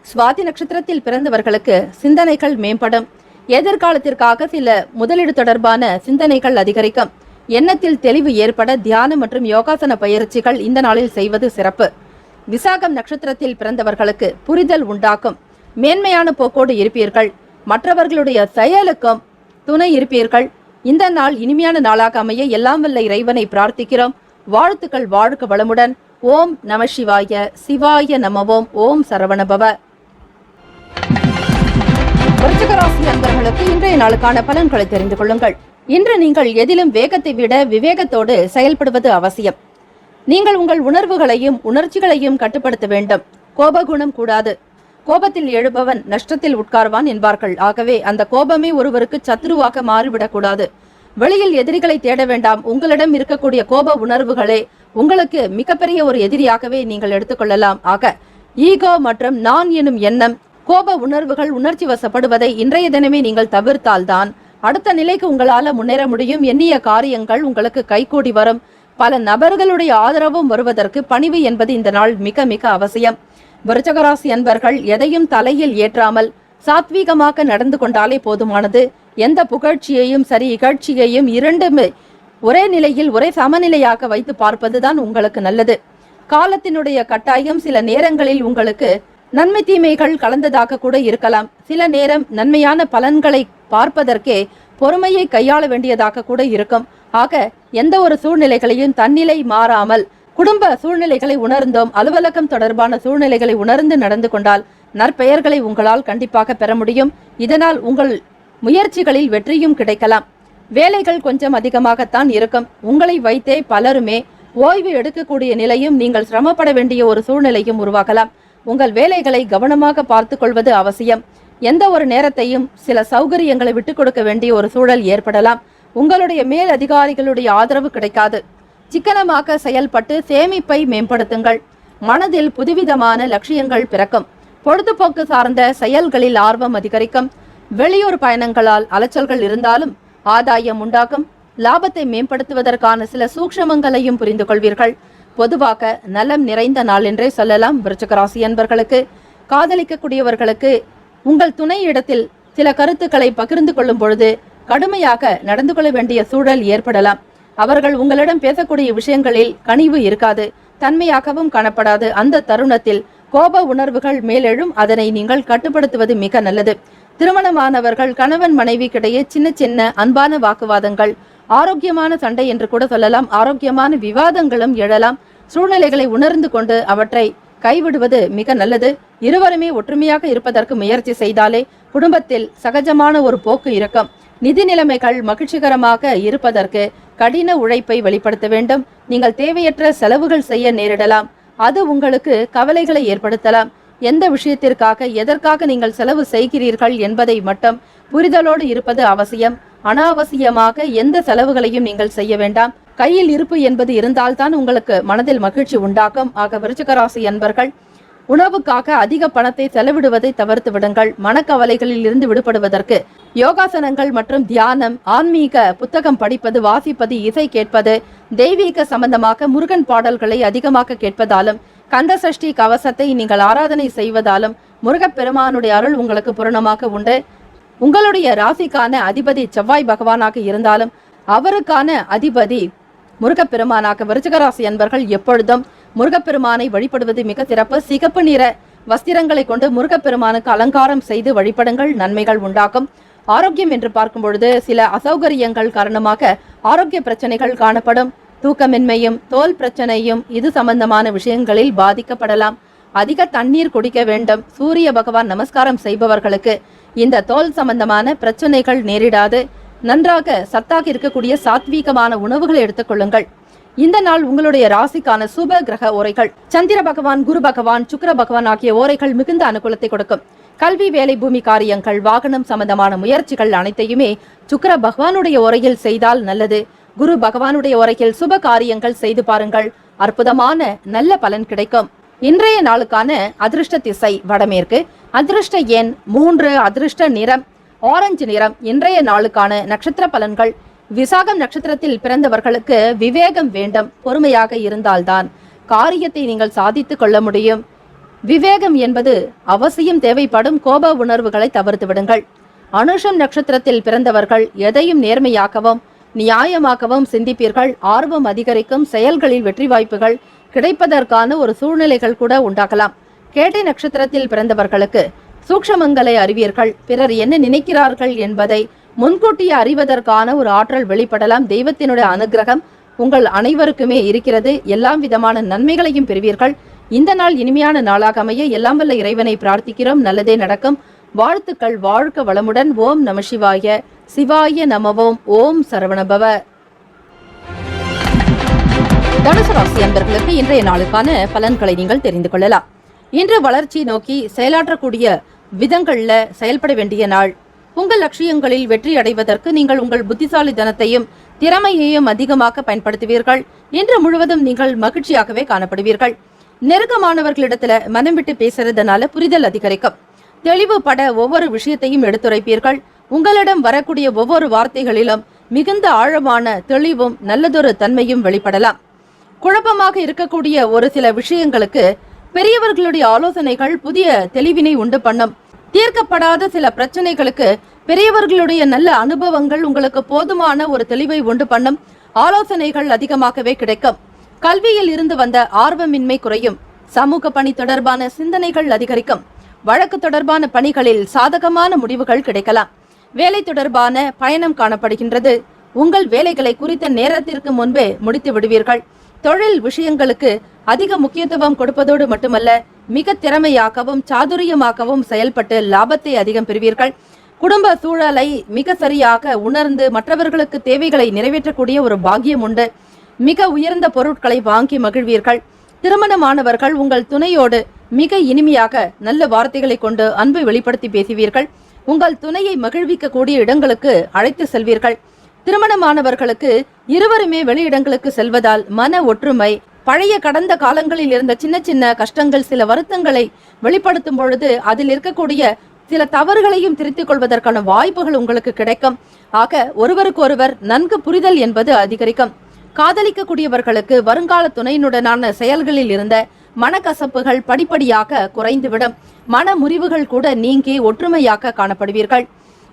சுவாதி நட்சத்திரத்தில் பிறந்தவர்களுக்கு சிந்தனைகள் மேம்படும். எதிர்காலத்திற்காக சில முதலீடு தொடர்பான சிந்தனைகள் அதிகரிக்கும். எண்ணத்தில் தெளிவு ஏற்பட தியானம் மற்றும் யோகாசன பயிற்சிகள் இந்த நாளில் செய்வது சிறப்பு. விசாகம் நட்சத்திரத்தில் பிறந்தவர்களுக்கு புரிதல் உண்டாக்கும். மேன்மையான போக்கோடு இருப்பீர்கள். மற்றவர்களுடைய செயலுக்கும் துணை இருப்பீர்கள். இந்த நாள் இனிமையான நாளாக அமைய எல்லாம் வல்ல இறைவனை பிரார்த்திக்கிறோம். வாழ்த்துக்கள். வாழ்க வளமுடன். ஓம் நம சிவாய. சிவாய நமவோம். ஓம் சரவணபவ. விருச்சிக ராசி அன்பர்களுக்கு இன்றைய நாளுக்கான பலன்களை தெரிந்து கொள்ளுங்கள். இன்று நீங்கள் எதிலும் வேகத்தை விட விவேகத்தோடு செயல்படுவது அவசியம். நீங்கள் உங்கள் உணர்வுகளையும் உணர்ச்சிகளையும் கட்டுப்படுத்த வேண்டும். கோபகுணம் கூடாது. கோபத்தில் எழுபவன் நஷ்டத்தில் உட்கார்வான் என்பார்கள். ஆகவே அந்த கோபமே ஒருவருக்கு சத்துருவாக மாறிவிடக்கூடாது. வெளியில் எதிரிகளை தேட வேண்டாம். உங்களிடம் இருக்கக்கூடிய கோப உணர்வுகளே உங்களுக்கு மிகப்பெரிய ஒரு எதிரியாகவே நீங்கள் எடுத்துக்கொள்ளலாம். ஆக ஈகோ மற்றும் நான் எனும் எண்ணம், கோப உணர்வுகள், உணர்ச்சி வசப்படுவதை இன்றைய தினமே நீங்கள் தவிர்த்தால்தான் அடுத்த நிலைக்கு உங்களால முன்னேற முடியும். எண்ணிய காரியங்கள் உங்களுக்கு கைகூடி வரும். பல நபர்களுடைய ஆதரவும் வருவதற்கு பணிவு என்பது இந்த நாள் மிக மிக அவசியம். விருச்சிக ராசி அன்பர்கள் எதையும் தலையில் ஏற்றாமல் சாத்வீகமாக நடந்து கொண்டாலே போதுமானது. எந்த புகழ்ச்சியையும் சரி இகழ்ச்சியையும் இரண்டுமே ஒரே நிலையில் ஒரே சமநிலையாக வைத்து பார்ப்பதுதான் உங்களுக்கு நல்லது. காலத்தினுடைய கட்டாயம் சில நேரங்களில் உங்களுக்கு நன்மை தீமைகள் கலந்ததாக கூட இருக்கலாம். சில நேரம் நன்மையான பலன்களை பார்ப்பதற்கே பொறுமையை கையாள வேண்டியதாக கூட இருக்கும். ஆக எந்த ஒரு சூழ்நிலைகளையும் தன்னிலை மாறாமல் குடும்ப சூழ்நிலைகளை உணர்ந்தோம், அலுவலகம் தொடர்பான சூழ்நிலைகளை உணர்ந்து நடந்து கொண்டால் நற்பெயர்களை உங்களால் கண்டிப்பாக பெற முடியும். இதனால் உங்கள் முயற்சிகளில் வெற்றியும் கிடைக்கலாம். வேலைகள் கொஞ்சம் அதிகமாகத்தான் இருக்கும். உங்களை வைத்தே பலருமே ஓய்வு எடுக்கக்கூடிய நிலையும் நீங்கள் சிரமப்பட வேண்டிய ஒரு சூழ்நிலையும் உருவாகலாம். உங்கள் வேலைகளை கவனமாக பார்த்து கொள்வது அவசியம். எந்த ஒரு நேரத்தையும் சில சௌகரியங்களை விட்டுக் கொடுக்க வேண்டிய ஒரு சூழல் ஏற்படலாம். உங்களுடைய மேல் அதிகாரிகளுடைய ஆதரவு கிடைக்காது. சிக்கனமாக செயல்பட்டு சேமிப்பை மேம்படுத்துங்கள். மனதில் புதுவிதமான லட்சியங்கள் பிறக்கும். பொழுதுபோக்கு சார்ந்த செயல்களில் ஆர்வம் அதிகரிக்கும். வெளியூர் பயணங்களால் அலைச்சல்கள் இருந்தாலும் ஆதாயம் உண்டாகும். லாபத்தை மேம்படுத்துவதற்கான சில சூக்ஷ்மங்களையும் புரிந்து கொள்வீர்கள். பொதுவாக நலம் நிறைந்த நாள் என்றே சொல்லலாம். விருச்சிக ராசி அன்பர்களுக்கு, காதலிக்கக்கூடியவர்களுக்கு உங்கள் துணை இடத்தில் சில கருத்துக்களை பகிர்ந்து கொள்ளும் பொழுது கடுமையாக நடந்து கொள்ள வேண்டிய சூழல் ஏற்படலாம். அவர்கள் உங்களிடம் பேசக்கூடிய விஷயங்களில் கனிவு இருக்காது, தன்மையாகவும் காணப்படாது. அந்த தருணத்தில் கோப உணர்வுகள் மேலெழும். அதனை நீங்கள் கட்டுப்படுத்துவது மிக நல்லது. திருமணமானவர்கள் கணவன் மனைவிக்கிடையே சின்ன சின்ன அன்பான வாக்குவாதங்கள், ஆரோக்கியமான சண்டை என்று கூட சொல்லலாம், ஆரோக்கியமான விவாதங்களும் எழலாம். சூழ்நிலைகளை உணர்ந்து கொண்டு அவற்றை கைவிடுவது மிக நல்லது. இருவருமே ஒற்றுமையாக இருப்பதற்கு முயற்சி செய்தாலே குடும்பத்தில் சகஜமான ஒரு போக்கு இருக்கும். நிதி நிலைமைகள் மகிழ்ச்சிகரமாக இருப்பதற்கு கடின உழைப்பை வெளிப்படுத்த வேண்டும். நீங்கள் தேவையற்ற செலவுகள் செய்ய நேரிடலாம். அது உங்களுக்கு கவலைகளை ஏற்படுத்தலாம். எந்த விஷயத்திற்காக எதற்காக நீங்கள் செலவு செய்கிறீர்கள் என்பதை மட்டும் புரிதலோடு இருப்பது அவசியம். அனாவசியமாக எந்த செலவுகளையும் நீங்கள் செய்ய வேண்டாம். கையில் இருப்பு என்பது இருந்தால்தான் உங்களுக்கு மனதில் மகிழ்ச்சி உண்டாகும். ஆக விருச்சிக ராசி அன்பர்கள், உணவுக்காக அதிக பணத்தை செலவிடுவதை தவிர்த்து விடுங்கள். மனக்கவலைகளில் இருந்து விடுபடுவதற்கு யோகாசனங்கள் மற்றும் தியானம், ஆன்மீக புத்தகம் படிப்பது, வாசிப்பது, இசை கேட்பது, தெய்வீக சம்பந்தமாக முருகன் பாடல்களை அதிகமாக கேட்பதாலும், கந்த சஷ்டி கவசத்தை நீங்கள் ஆராதனை செய்வதாலும் முருகப்பெருமானுடைய அருள் உங்களுக்கு பூரணமாக உண்டு. உங்களுடைய ராசிக்கான அதிபதி செவ்வாய் பகவானாக இருந்தாலும் அவருக்கான அதிபதி முருகப்பெருமானாக விருச்சிக ராசி அன்பர்கள் எப்பொழுதும் முருகப்பெருமானை வழிபடுவது மிக சிறப்பு. சிகப்பு நிற வஸ்திரங்களை கொண்டு முருகப்பெருமானுக்கு அலங்காரம் செய்து வழிபடுங்கள், நன்மைகள் உண்டாகும். ஆரோக்கியம் என்று பார்க்கும் பொழுது சில அசௌகரியங்கள் காரணமாக ஆரோக்கிய பிரச்சனைகள் காணப்படும். தூக்கமின்மையும் தோல் பிரச்சனையும் இது சம்பந்தமான விஷயங்களில் பாதிக்கப்படலாம். அதிக தண்ணீர் குடிக்க வேண்டும். சூரிய பகவான் நமஸ்காரம் செய்பவர்களுக்கு இந்த தோல் சம்பந்தமான பிரச்சனைகள் நேரிடாது. நன்றாக சத்தாக இருக்கக்கூடிய சாத்வீகமான உணவுகளை எடுத்துக்கொள்ளுங்கள். இந்த நாள் உங்களுடைய ராசிக்கான சுப கிரக ஓரைகள் சந்திர பகவான், குரு பகவான், சுக்கிர பகவான் ஆகிய ஓரைகள் மிகுந்த அனுகூலத்தை கொடுக்கும். கல்வி, வேலை, பூமி காரியங்கள், வாகனம் சம்பந்தமான முயற்சிகள் அனைத்தையுமே சுக்கிர பகவானுடைய ஓரையில் செய்தால் நல்லது. குரு பகவானுடைய ஓரையில் சுப காரியங்கள் செய்து பாருங்கள், அற்புதமான நல்ல பலன் கிடைக்கும். இன்றைய நாளுக்கான அதிர்ஷ்ட திசை வடமேற்கு, அதிர்ஷ்ட எண் 3, அதிர்ஷ்ட நிறம் ஆரஞ்சு நிறம். இன்றைய நாளுக்கான நட்சத்திர பலன்கள். விசாகம் நட்சத்திரத்தில் பிறந்தவர்களுக்கு விவேகம் வேண்டும். பொறுமையாக இருந்தால்தான் காரியத்தை நீங்கள் சாதித்துக் கொள்ள முடியும். விவேகம் என்பது அவசியம் தேவைப்படும். கோப உணர்வுகளை தவிர்த்து விடுங்கள். அனுஷம் நட்சத்திரத்தில் பிறந்தவர்கள் எதையும் நேர்மையாகவும் நியாயமாகவும் சிந்திப்பீர்கள். ஆர்வம் அதிகரிக்கும். செயல்களில் வெற்றி வாய்ப்புகள் கிடைப்பதற்கான ஒரு சூழ்நிலைகள் கூட உண்டாகலாம். கேட்டை நட்சத்திரத்தில் பிறந்தவர்களுக்கு சூக்ஷமங்களை அறிவீர்கள். பிறர் என்ன நினைக்கிறார்கள் என்பதை முன்கூட்டியே அறிவதற்கான ஒரு ஆற்றல் வெளிப்படலாம். தெய்வத்தினுடைய அனுகிரகம் உங்கள் அனைவருக்குமே இருக்கிறது. எல்லாம் விதமான நன்மைகளையும் பெறுவீர்கள். இந்த நாள் இனிமையான நாளாக அமைய எல்லாம் வல்ல இறைவனை பிரார்த்திக்கிறோம். நல்லதே நடக்கும். வாழ்த்துக்கள். வாழ்க வளமுடன். ஓம் நம சிவாய. சிவாய நமவோம். ஓம் சரவணபவ. தனுசு ராசி அன்பர்களுக்கு இன்றைய நாளுக்கான பலன்களை நீங்கள் தெரிந்து கொள்ளலாம். இன்று வளர்ச்சி நோக்கி செயலாற்றக்கூடிய விதங்கள்ல செயல்பட வேண்டிய நாள். உங்கள் லட்சியங்களில் வெற்றி அடைவதற்கு நீங்கள் உங்கள் புத்திசாலித்தனத்தையும் திறமையையும் அதிகமாக பயன்படுத்துவீர்கள். இன்று முழுவதும் நீங்கள் மகிழ்ச்சியாகவே காணப்படுவீர்கள். நெருக்கமானவர்களிடத்துல மனம் விட்டு பேசுறதுனால புரிதல் அதிகரிக்கும். தெளிவுபட ஒவ்வொரு விஷயத்தையும் எடுத்துரைப்பீர்கள். உங்களிடம் வரக்கூடிய ஒவ்வொரு வார்த்தைகளிலும் மிகுந்த ஆழமான தெளிவும் நல்லதொரு தன்மையும் வெளிப்படலாம். குழப்பமாக இருக்கக்கூடிய ஒரு சில விஷயங்களுக்கு பெரியவர்களுடைய ஆலோசனைகள் புதிய தெளிவினை உண்டு பண்ணும். தீர்க்கப்படாத சில பிரச்சனைகளுக்கு பெரியவர்களுடைய நல்ல அனுபவங்கள் உங்களுக்கு போதுமான ஒரு தெளிவை உண்டு பண்ணும். ஆலோசனைகள் அதிகமாகவே கிடைக்கும். கல்வியில் இருந்து வந்த ஆர்வமின்மை குறையும். சமூக பணி தொடர்பான சிந்தனைகள் அதிகரிக்கும். வழக்கு தொடர்பான பணிகளில் சாதகமான முடிவுகள் கிடைக்கலாம். வேலை தொடர்பான பயணம் காணப்படுகின்றது. உங்கள் வேலைகளை குறித்த நேரத்திற்கு முன்பே முடித்து விடுவீர்கள். தொழில் விஷயங்களுக்கு அதிக முக்கியத்துவம் கொடுப்பதோடு மட்டுமல்ல, மிக திறமையாகவும் சாதுரியமாகவும் செயல்பட்டு லாபத்தை அதிகம் பெறுவீர்கள். குடும்ப சூழலை மிக சரியாக உணர்ந்து மற்றவர்களுக்கு தேவைகளை நிறைவேற்றக்கூடிய ஒரு பாக்கியம் உண்டு. மிக உயர்ந்த பொருட்களை வாங்கி மகிழ்வீர்கள். திருமணமானவர்கள் உங்கள் துணையோடு மிக இனிமையாக நல்ல வார்த்தைகளை கொண்டு அன்பை வெளிப்படுத்தி பேசுவீர்கள். உங்கள் துணையை மகிழ்விக்கக்கூடிய இடங்களுக்கு அழைத்து செல்வீர்கள். திருமணமானவர்களுக்கு இருவருமே வெளியிடங்களுக்கு செல்வதால் மன ஒற்றுமை, பழைய கடந்த காலங்களில் இருந்த சின்ன சின்ன கஷ்டங்கள், சில வருத்தங்களை வெளிப்படுத்தும் பொழுது அதில் இருக்கக்கூடிய சில தவறுகளையும் திருத்திக் கொள்வதற்கான வாய்ப்புகள் உங்களுக்கு கிடைக்கும். ஆக ஒருவருக்கு ஒருவர் நன்கு புரிதல் என்பது அதிகரிக்கும். காதலிக்கக்கூடியவர்களுக்கு வருங்கால துணையினுடனான செயல்களில் இருந்த மனக்கசப்புகள் படிப்படியாக குறைந்துவிடும். மன முறிவுகள் கூட நீங்கி ஒற்றுமையாக காணப்படுவீர்கள்.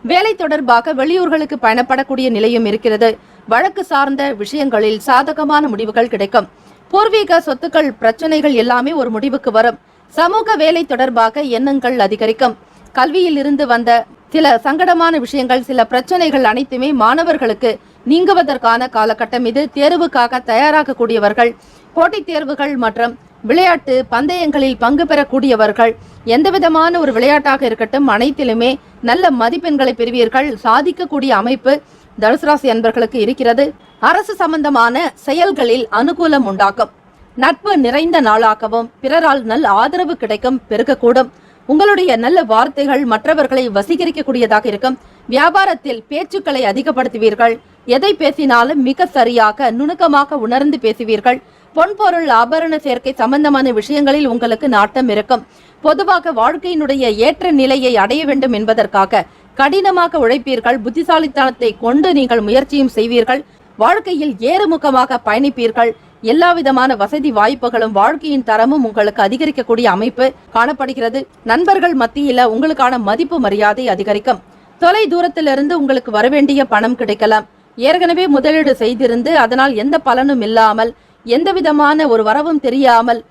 வேலை தொடர்பாக வெளியூர்களுக்கு பயணப்படக்கூடிய நிலையும் இருக்கிறது. வழக்கு சார்ந்த விஷயங்களில் சாதகமான முடிவுகள் கிடைக்கும். பூர்வீக சொத்துக்கள் பிரச்சனைகள் எல்லாமே ஒரு முடிவுக்கு வரும். சமூக வேலை தொடர்பாக எண்ணங்கள் அதிகரிக்கும். கல்வியில் இருந்து வந்த சில சங்கடமான விஷயங்கள், சில பிரச்சனைகள் அனைத்துமே மாணவர்களுக்கு நீங்குவதற்கான காலகட்டம் இது. தேர்வுக்காக தயாராகக்கூடியவர்கள், போட்டித் தேர்வுகள் மற்றும் விளையாட்டு பந்தயங்களில் பங்கு பெறக்கூடியவர்கள், எந்த விதமான ஒரு விளையாட்டாக இருக்கட்டும் அனைத்திலுமே நல்ல மதிப்பெண்களை பெறுவீர்கள். சாதிக்கக்கூடிய அமைப்பு தனுசு ராசி அன்பர்களுக்கு இருக்கிறது. அரசு சம்பந்தமான செயல்களில் அனுகூலம் உண்டாக்கும். நட்பு நிறைந்த நாளாகவும் பிறரால் நல்ல ஆதரவு கிடைக்கும், பெருகக்கூடும். உங்களுடைய நல்ல வார்த்தைகள் மற்றவர்களை வசீகரிக்கக்கூடியதாக இருக்கும். வியாபாரத்தில் பேச்சுக்களை அதிகப்படுத்துவீர்கள். எதை பேசினாலும் மிக சரியாக நுணுக்கமாக உணர்ந்து பேசுவீர்கள். பொன்பொருள் ஆபரண சேர்க்கை சம்பந்தமான விஷயங்களில் உங்களுக்கு நாட்டம் இருக்கும். பொதுவாக வாழ்க்கையினுடைய ஏற்ற நிலையை அடைய வேண்டும் என்பதற்காக கடினமாக உழைப்பீர்கள். புத்திசாலித்தனத்தை கொண்டு நீங்கள் முயற்சியும் செய்வீர்கள். வாழ்க்கையில் ஏறுமுகமாக பயணிப்பீர்கள். எல்லா விதமான வசதி வாய்ப்புகளும் வாழ்க்கையின் தரமும் உங்களுக்கு அதிகரிக்கக்கூடிய அமைப்பு காணப்படுகிறது. நண்பர்கள் மத்தியில உங்களுக்கான மதிப்பு மரியாதை அதிகரிக்கும். தொலை தூரத்திலிருந்து உங்களுக்கு வரவேண்டிய பணம் கிடைக்கலாம். ஏற்கனவே முதலீடு செய்திருந்து அதனால் எந்த பலனும் இல்லாமல், எந்த விதமான ஒரு வரவும் தெரியாமல்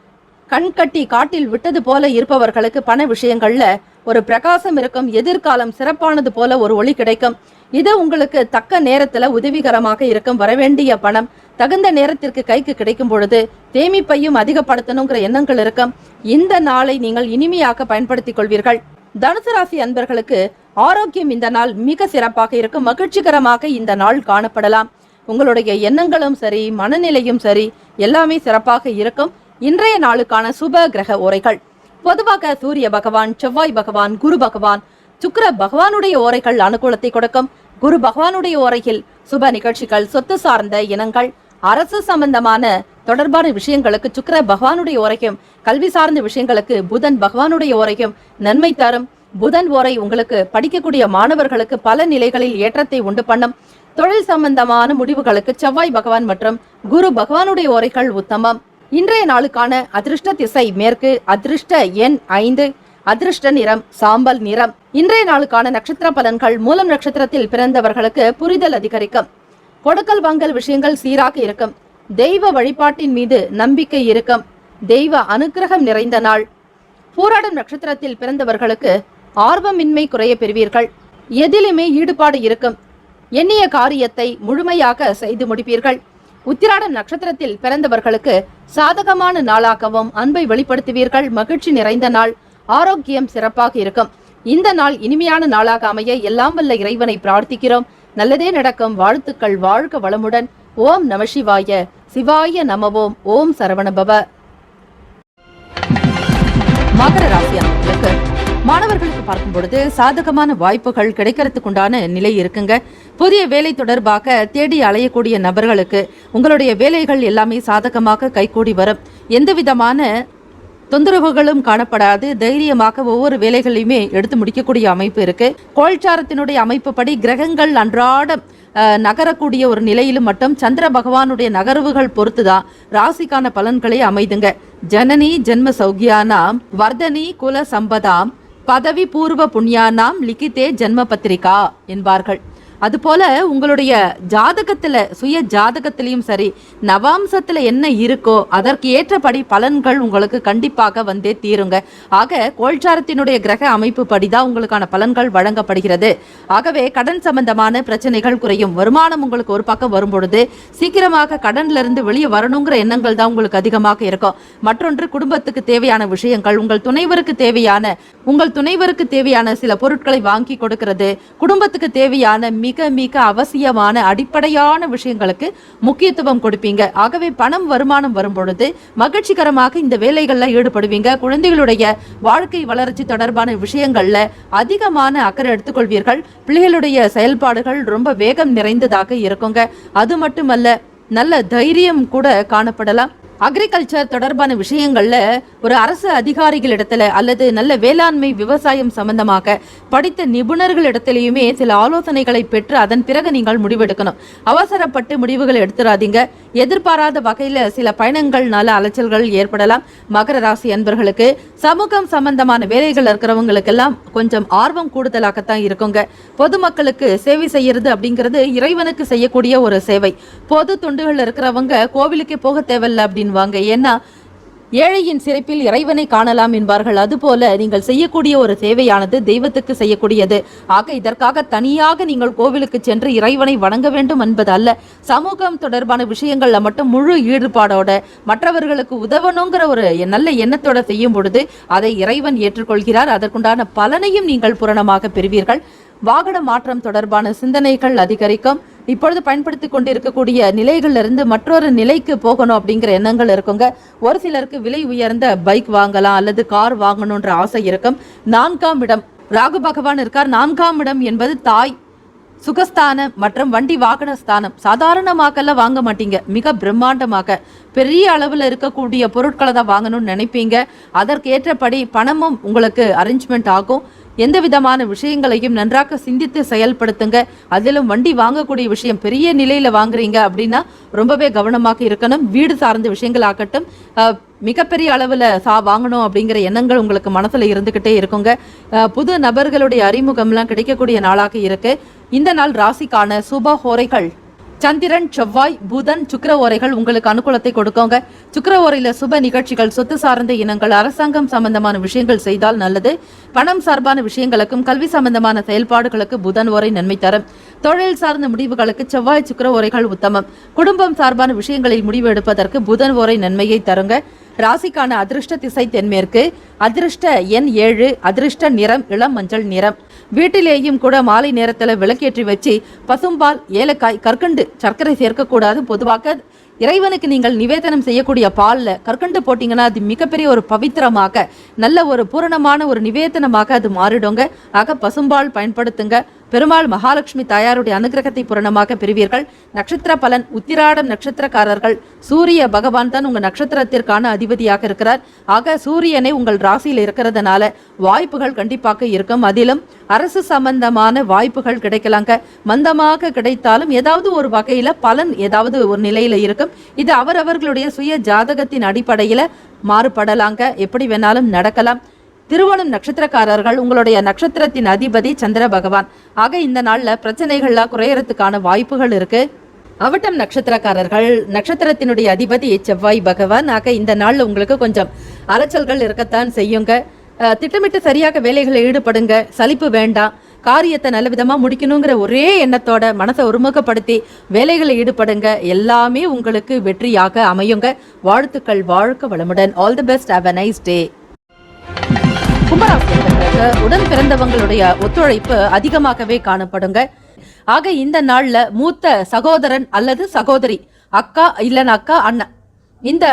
கண்கட்டி காட்டில் விட்டது போல இருப்பவர்களுக்கு பண விஷயங்கள்ல ஒரு பிரகாசம் இருக்கும். எதிர்காலம் சிறப்பானது போல ஒரு ஒளி கிடைக்கும். இது உங்களுக்கு தக்க நேரத்துல உதவிகரமாக இருக்கும். வரவேண்டிய பணம் தகுந்த நேரத்திற்கு கைக்கு கிடைக்கும் பொழுது சேமிப்பையும் அதிகப்படுத்தணுங்கிற எண்ணங்கள் இருக்கும். இந்த நாளை நீங்கள் இனிமையாக பயன்படுத்திக் கொள்வீர்கள். தனுசு ராசி அன்பர்களுக்கு ஆரோக்கியம் இந்த நாள் மிக சிறப்பாக இருக்கும். மகிழ்ச்சிகரமாக இந்த நாள் காணப்படலாம். உங்களுடைய எண்ணங்களும் சரி, மனநிலையும் சரி, எல்லாமே சிறப்பாக இருக்கும். இன்றைய நாளுக்கான சுப கிரக ஓரைகள். பொதுவாக சூரிய பகவான், செவ்வாய் பகவான், குரு பகவான், சுக்கிர பகவானுடைய ஓரைகள் அனுகூலத்தை கொடுக்கும். குரு பகவானுடைய ஓரையில் சுப நிகழ்ச்சிகள், சொத்து சார்ந்த இனங்கள், அரசு சம்பந்தமான தொடர்பான விஷயங்களுக்கு சுக்கிர பகவானுடைய ஓரையும், கல்வி சார்ந்த விஷயங்களுக்கு புதன் பகவானுடைய ஓரையும் நன்மை தரும். புதன் ஓரை உங்களுக்கு படிக்கக்கூடிய மாணவர்களுக்கு பல நிலைகளில் ஏற்றத்தை உண்டு பண்ணும். தொழில் சம்பந்தமான முடிவுகளுக்கு செவ்வாய் பகவான் மற்றும் குரு பகவானுடைய ஓரைகள் உத்தமம். இன்றைய நாளுக்கான அதிர்ஷ்ட திசை மேற்கு, அதிர்ஷ்ட எண் 5, அதிர்ஷ்ட நிறம் சாம்பல் நிறம். இன்றைய நாளுக்கான நட்சத்திர பலன்கள். மூலம் நட்சத்திரத்தில் பிறந்தவர்களுக்கு புரிதல் அதிகரிக்கும். கொடுக்கல் வாங்கல் விஷயங்கள் சீராக இருக்கும். தெய்வ வழிபாட்டின் மீது நம்பிக்கை இருக்கும். தெய்வ அனுக்கிரகம் நிறைந்த நாள். பூராடம் நட்சத்திரத்தில் பிறந்தவர்களுக்கு ஆர்வமின்மை குறைய பெறுவீர்கள். எதிலுமே ஈடுபாடு இருக்கும். எண்ணிய காரியத்தை முழுமையாக செய்து முடிப்பீர்கள். உத்திராடம் நட்சத்திரத்தில் பிறந்தவர்களுக்கு சாதகமான நாளாகவும் அன்பை வெளிப்படுத்துவீர்கள். மகிழ்ச்சி நிறைந்த நாள். ஆரோக்கியம் சிறப்பாக இருக்கும். இந்த நாள் இனிமையான நாளாக அமைய எல்லாம் வல்ல இறைவனை பிரார்த்திக்கிறோம். நல்லதே நடக்கும். வாழ்த்துக்கள். வாழ்க வளமுடன். ஓம் நம சிவாய. சிவாய நமவோம். ஓம் சரவணபவ. மகர ராசி அன்பர்களுக்கு மாணவர்களுக்கு பார்க்கும் பொழுது சாதகமான வாய்ப்புகள் கிடைக்கிறதுக்கு உண்டான நிலை இருக்குங்க. புதிய வேலை தொடர்பாக தேடி அலையக்கூடிய நபர்களுக்கு உங்களுடைய வேலைகள் எல்லாமே சாதகமாக கைகூடி வரும். எந்த விதமான தொந்தரவுகளும் காணப்படாது. தைரியமாக ஒவ்வொரு வேலைகளையுமே எடுத்து முடிக்கக்கூடிய அமைப்பு இருக்கு. கோல்சாரத்தினுடைய அமைப்பு படி கிரகங்கள் அன்றாடம் நகரக்கூடிய ஒரு நிலையிலும் மட்டும் சந்திர பகவானுடைய நகர்வுகள் பொறுத்துதான் ராசிக்கான பலன்களை அமைதுங்க. ஜனனி ஜென்ம சௌகியானாம் வர்தனி குல சம்பதாம் பதவி பூர்வ புண்ணியானாம் லிகிதே ஜென்ம பத்திரிகா என்பார்கள். அதுபோல உங்களுடைய ஜாதகத்துல, சுய ஜாதகத்திலையும் சரி, நவாம்சத்துல என்ன இருக்கோ அதற்கு ஏற்றபடி பலன்கள் உங்களுக்கு கண்டிப்பாக வந்தே தீருங்க. ஆக கோல்சாரத்தினுடைய கிரக அமைப்பு படிதான் உங்களுக்கான பலன்கள் வழங்கப்படுகிறது. ஆகவே கடன் சம்பந்தமான பிரச்சனைகள் குறையும். வருமானம் உங்களுக்கு ஒரு பக்கம் வரும் பொழுது சீக்கிரமாக கடன்ல இருந்து வெளியே வரணுங்கிற எண்ணங்கள் தான் உங்களுக்கு அதிகமாக இருக்கும். மற்றொன்று, குடும்பத்துக்கு தேவையான விஷயங்கள், உங்கள் துணைவருக்கு தேவையான சில பொருட்களை வாங்கி கொடுக்கிறது, குடும்பத்துக்கு தேவையான மிக மிக அவசியமான அடிப்படையான விஷயங்களுக்கு முக்கியத்துவம் கொடுப்பீங்க. ஆகவே பணம் வருமானம் வரும் பொழுது மகிழ்ச்சிகரமாக இந்த வேலைகள்ல ஈடுபடுவீங்க. குழந்தைகளுடைய வாழ்க்கை வளர்ச்சி தொடர்பான விஷயங்கள்ல அதிகமான அக்கறை எடுத்துக்கொள்வீர்கள். பிள்ளைகளுடைய செயல்பாடுகள் ரொம்ப வேகம் நிறைந்ததாக இருக்குங்க. அது மட்டுமல்ல, நல்ல தைரியம் கூட காணப்படலாம். அக்ரிகல்ச்சர் தொடர்பான விஷயங்கள்ல ஒரு அரசு அதிகாரிகளிடத்துல அல்லது நல்ல வேளாண்மை விவசாயம் சம்பந்தமாக படித்த நிபுணர்களிடத்திலையுமே சில ஆலோசனைகளை பெற்று அதன் பிறகு நீங்கள் முடிவெடுக்கணும். அவசரப்பட்டு முடிவுகள் எடுத்துடாதீங்க. எதிர்பாராத வகையில சில பயணங்கள்னால அலைச்சல்கள் ஏற்படலாம். மகர ராசி அன்பர்களுக்கு சமூகம் சம்பந்தமான வேலைகள் இருக்கிறவங்களுக்கெல்லாம் கொஞ்சம் ஆர்வம் கூடுதலாகத்தான் இருக்குங்க. பொதுமக்களுக்கு சேவை செய்யறது அப்படிங்கிறது இறைவனுக்கு செய்யக்கூடிய ஒரு சேவை. பொது தொண்டுகள் இருக்கிறவங்க கோவிலுக்கே போக தேவையில்லை அப்படின்னு வாங்க. ஏன்னா ஏழையின் சிறப்பில் இறைவனை காணலாம் என்பார்கள். அதுபோல நீங்கள் செய்யக்கூடிய ஒரு சேவையானது தெய்வத்துக்கு செய்யக்கூடியது. ஆக இதற்காக தனியாக நீங்கள் கோவிலுக்கு சென்று இறைவனை வணங்க வேண்டும் என்பது அல்ல. சமூகம் தொடர்பான விஷயங்கள்ல மட்டும் முழு ஈடுபாடோட மற்றவர்களுக்கு உதவணுங்கிற ஒரு நல்ல எண்ணத்தோட செய்யும் பொழுது அதை இறைவன் ஏற்றுக்கொள்கிறார். அதற்குண்டான பலனையும் நீங்கள் பூரணமாக பெறுவீர்கள். வாகன மாற்றம் தொடர்பான சிந்தனைகள் அதிகரிக்கும். இப்பொழுது பயன்படுத்தி கொண்டிருக்கக்கூடிய நிலைகள்ல இருந்து மற்றொரு நிலைக்கு போகணும் அப்படிங்கிற எண்ணங்கள் இருக்குங்க. ஒரு சிலருக்கு விலை உயர்ந்த பைக் வாங்கலாம் அல்லது கார் வாங்கணும்ன்ற ஆசை இருக்கும். 4ஆம் இடம் ராகு பகவான் இருக்கார். 4ஆம் இடம் என்பது தாய் சுகஸ்தானம் மற்றும் வண்டி வாகன ஸ்தானம். சாதாரணமாக்கெல்லாம் வாங்க மாட்டீங்க, மிக பிரம்மாண்டமாக பெரிய அளவில் இருக்கக்கூடிய பொருட்களை தான் வாங்கணும்னு நினைப்பீங்க. அதற்கேற்றபடி பணமும் உங்களுக்கு அரேஞ்ச்மெண்ட் ஆகும். எந்த விதமான விஷயங்களையும் நன்றாக சிந்தித்து செயல்படுத்துங்க. அதிலும் வண்டி வாங்கக்கூடிய விஷயம் பெரிய நிலையில வாங்குறீங்க அப்படின்னா ரொம்பவே கவனமாக இருக்கணும். வீடு சார்ந்த விஷயங்கள் ஆகட்டும், மிகப்பெரிய அளவில் வாங்கணும் அப்படிங்கிற எண்ணங்கள் உங்களுக்கு மனசுல இருந்துகிட்டே இருக்குங்க. புது நபர்களுடைய அறிமுகம்லாம் கிடைக்கக்கூடிய நாளாக இருக்கு. இந்த நாள் ராசிக்கான சுப ஹோரைகள் சந்திரன், செவ்வாய், புதன், சுக்கிர ஓரைகள் உங்களுக்கு அனுகூலத்தை கொடுக்கோங்க. சுக்கிர ஓரையில சுப நிகழ்ச்சிகள், சொத்து சார்ந்த இனங்கள், அரசாங்கம் சம்பந்தமான விஷயங்கள் செய்தால் நல்லது. பணம் சார்பான விஷயங்களுக்கும் கல்வி சம்பந்தமான செயல்பாடுகளுக்கு புதன் ஓரை நன்மை தரும். தொழில் சார்ந்த முடிவுகளுக்கு செவ்வாய், சுக்கிர ஓரைகள் உத்தமம். குடும்பம் சார்பான விஷயங்களில் முடிவு எடுப்பதற்கு புதன் ஓரை நன்மையை தருங்க. ராசிக்கான அதிர்ஷ்ட திசை தென்மேற்கு, அதிர்ஷ்ட எண் 7, அதிர்ஷ்ட நிறம் இளம் மஞ்சள் நிறம். வீட்டிலேயும் கூட மாலை நேரத்தில் விளக்கேற்றி வச்சு பசும்பால், ஏலக்காய், கற்கண்டு, சர்க்கரை சேர்க்கக்கூடாது. பொதுவாக இறைவனுக்கு நீங்கள் நிவேதனம் செய்யக்கூடிய பாலில் கற்கண்டு போட்டிங்கன்னா அது மிகப்பெரிய ஒரு பவித்திரமாக நல்ல ஒரு பூரணமான ஒரு நிவேதனமாக அது மாறிடுங்க. ஆக பசும்பால் பயன்படுத்துங்க. பெருமாள் மகாலட்சுமி தாயாருடைய அனுகிரகத்தை பூரணமாக பெறுவீர்கள். நட்சத்திர பலன் உத்திராடம் நட்சத்திரக்காரர்கள் சூரிய பகவான் தான் உங்க நட்சத்திரத்திற்கான அதிபதியாக இருக்கிறார். ஆக சூரியனை உங்கள் ராசியில் இருக்கிறதுனால வாய்ப்புகள் கண்டிப்பாக இருக்கும். அதிலும் அரசு சம்பந்தமான வாய்ப்புகள் கிடைக்கலாங்க. மந்தமாக கிடைத்தாலும் ஏதாவது ஒரு வகையில பலன் ஏதாவது ஒரு நிலையில இருக்கும். இது அவரவர்களுடைய சுய ஜாதகத்தின் அடிப்படையில மாறுபடலாங்க. எப்படி வேணாலும் நடக்கலாம். திருவோணம் நட்சத்திரக்காரர்கள் உங்களுடைய நட்சத்திரத்தின் அதிபதி சந்திர பகவான். ஆக இந்த நாள்ல பிரச்சனைகள்லாம் குறையறதுக்கான வாய்ப்புகள் இருக்கு. அவட்டம் நட்சத்திரக்காரர்கள் நட்சத்திரத்தினுடைய அதிபதி செவ்வாய் பகவான். ஆக இந்த நாள்ல உங்களுக்கு கொஞ்சம் அலைச்சல்கள் இருக்கத்தான் செய்யுங்க. திட்டமிட்டு சரியாக வேலைகளை ஈடுபடுங்க. சலிப்பு வேண்டாம். காரியத்தை நல்ல விதமா முடிக்கணுங்கிற ஒரே எண்ணத்தோட மனசை ஒருமுகப்படுத்தி வேலைகளை ஈடுபடுங்க. எல்லாமே உங்களுக்கு வெற்றியாக அமையுங்க. வாழ்த்துக்கள். வாழ்க வளமுடன். All the best. Have a nice day. கும்பராசிக்கு உடன் பிறந்தவங்களுடைய ஒத்துழைப்பு அதிகமாகவே காணப்படுங்க. ஆக இந்த நாள்ல மூத்த சகோதரன் அல்லது சகோதரி, அக்கா இல்லைன்னா அக்கா, அண்ணா, இந்த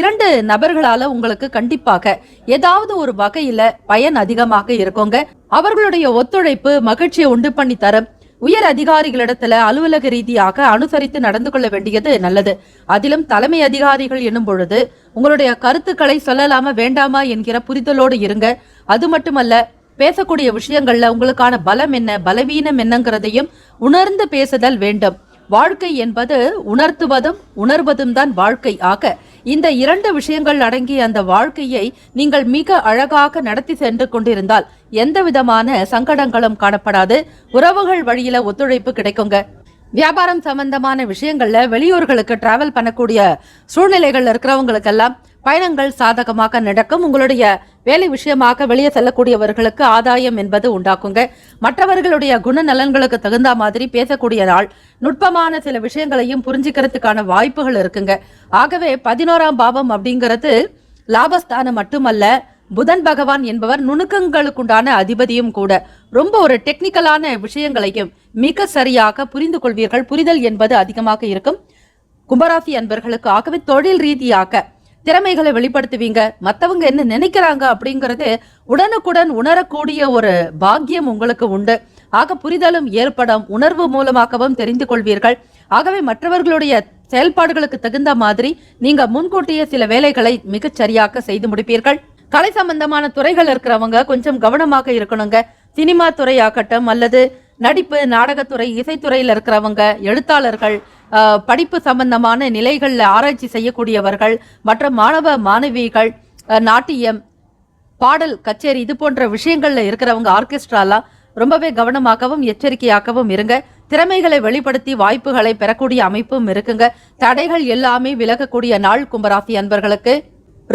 2 நபர்களால உங்களுக்கு கண்டிப்பாக ஏதாவது ஒரு வகையில பயன் அதிகமாக இருக்குங்க. அவர்களுடைய ஒத்துழைப்பு மகிழ்ச்சியை உண்டு பண்ணி தரும். உயர் அதிகாரிகளிடத்துல அலுவலக ரீதியாக அனுசரித்து நடந்து கொள்ள வேண்டியது நல்லது. அதிலும் தலைமை அதிகாரிகள் என்னும் பொழுது உங்களுடைய கருத்துக்களை சொல்லலாமா வேண்டாமா என்கிற புரிதலோடு இருங்க. அது மட்டுமல்ல, பேசக்கூடிய விஷயங்கள்ல உங்களுக்கான பலம் என்ன, பலவீனம் என்னங்கிறதையும் உணர்ந்து பேசுதல் வேண்டும். வாழ்க்கை என்பது உணர்த்துவதும் உணர்வதும் தான் வாழ்க்கை. ஆக இந்த 2 விஷயங்கள் அடங்கிய அந்த வாழ்க்கையை நீங்கள் மிக அழகாக நடத்தி சென்று கொண்டிருந்தால் எந்த விதமான சங்கடங்களும் காணப்படாது. உறவுகள் வழியில ஒத்துழைப்பு கிடைக்குங்க. வியாபாரம் சம்பந்தமான விஷயங்கள்ல வெளியூர்களுக்கு டிராவல் பண்ணக்கூடிய சூழ்நிலைகள் இருக்கிறவங்களுக்கெல்லாம் பயணங்கள் சாதகமாக நடக்கும். உங்களுடைய வேலை விஷயமாக வெளியே செல்லக்கூடியவர்களுக்கு ஆதாயம் என்பது உண்டாக்குங்க. மற்றவர்களுடைய குணநலன்களுக்கு தகுந்த மாதிரி பேசக்கூடிய நாள். நுட்பமான சில விஷயங்களையும் புரிஞ்சுக்கிறதுக்கான வாய்ப்புகள் இருக்குங்க. ஆகவே 11ஆம் பாவம் அப்படிங்கிறது லாபஸ்தானம் மட்டுமல்ல, புதன் பகவான் என்பவர் நுணுக்கங்களுக்குண்டான அதிபதியும் கூட. ரொம்ப ஒரு டெக்னிக்கலான விஷயங்களையும் மிக சரியாக புரிந்து கொள்வீர்கள். புரிதல் என்பது அதிகமாக இருக்கும் கும்பராசி அன்பர்களுக்கு. ஆகவே தொழில் ரீதியாக திறமைகளை வெளிப்படுத்துவீங்க. மற்றவங்க என்ன நினைக்கிறாங்க அப்படிங்கிறது உடனுக்குடன் உணரக்கூடிய ஒரு பாக்கியம் உங்களுக்கு உண்டு. ஆக புரிதலும் ஏற்படும். உணர்வு மூலமாகவும் தெரிந்து கொள்வீர்கள். ஆகவே மற்றவர்களுடைய செயல்பாடுகளுக்கு தகுந்த மாதிரி நீங்க முன்கூட்டிய சில வேலைகளை மிகச் சரியாக செய்து முடிப்பீர்கள். கலை சம்பந்தமான துறைகள் இருக்கிறவங்க கொஞ்சம் கவனமாக இருக்கணுங்க. சினிமா துறையாகட்டும் அல்லது நடிப்பு, நாடகத்துறை, இசைத்துறையில் இருக்கிறவங்க, எழுத்தாளர்கள், படிப்பு சம்பந்தமான நிலைகளில் ஆராய்ச்சி செய்யக்கூடியவர்கள் மற்றும் மாணவ மாணவிகள், நாட்டியம், பாடல் கச்சேரி இது போன்ற விஷயங்கள்ல இருக்கிறவங்க, ஆர்கெஸ்ட்ராலாம் ரொம்பவே கவனமாகவும் எச்சரிக்கையாகவும் இருங்க. திறமைகளை வெளிப்படுத்தி வாய்ப்புகளை பெறக்கூடிய அமைப்பும் இருக்குங்க. தடைகள் எல்லாமே விலகக்கூடிய நாள் கும்பராசி அன்பர்களுக்கு.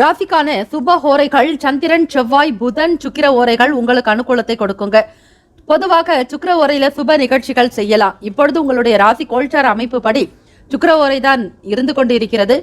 ராசிக்கான சுப ஹோரைகள் சந்திரன், செவ்வாய், புதன், சுக்கிர ஓரைகள் உங்களுக்கு அனுகூலத்தை கொடுக்குங்க. பொதுவாக சுக்கிர ஓரையில சுப நிகழ்ச்சிகள் செய்யலாம். இப்பொழுது உங்களுடைய ராசி கோல்சார அமைப்பு படி சுக்கிர ஓரை தான் இருந்து கொண்டு இருக்கிறது.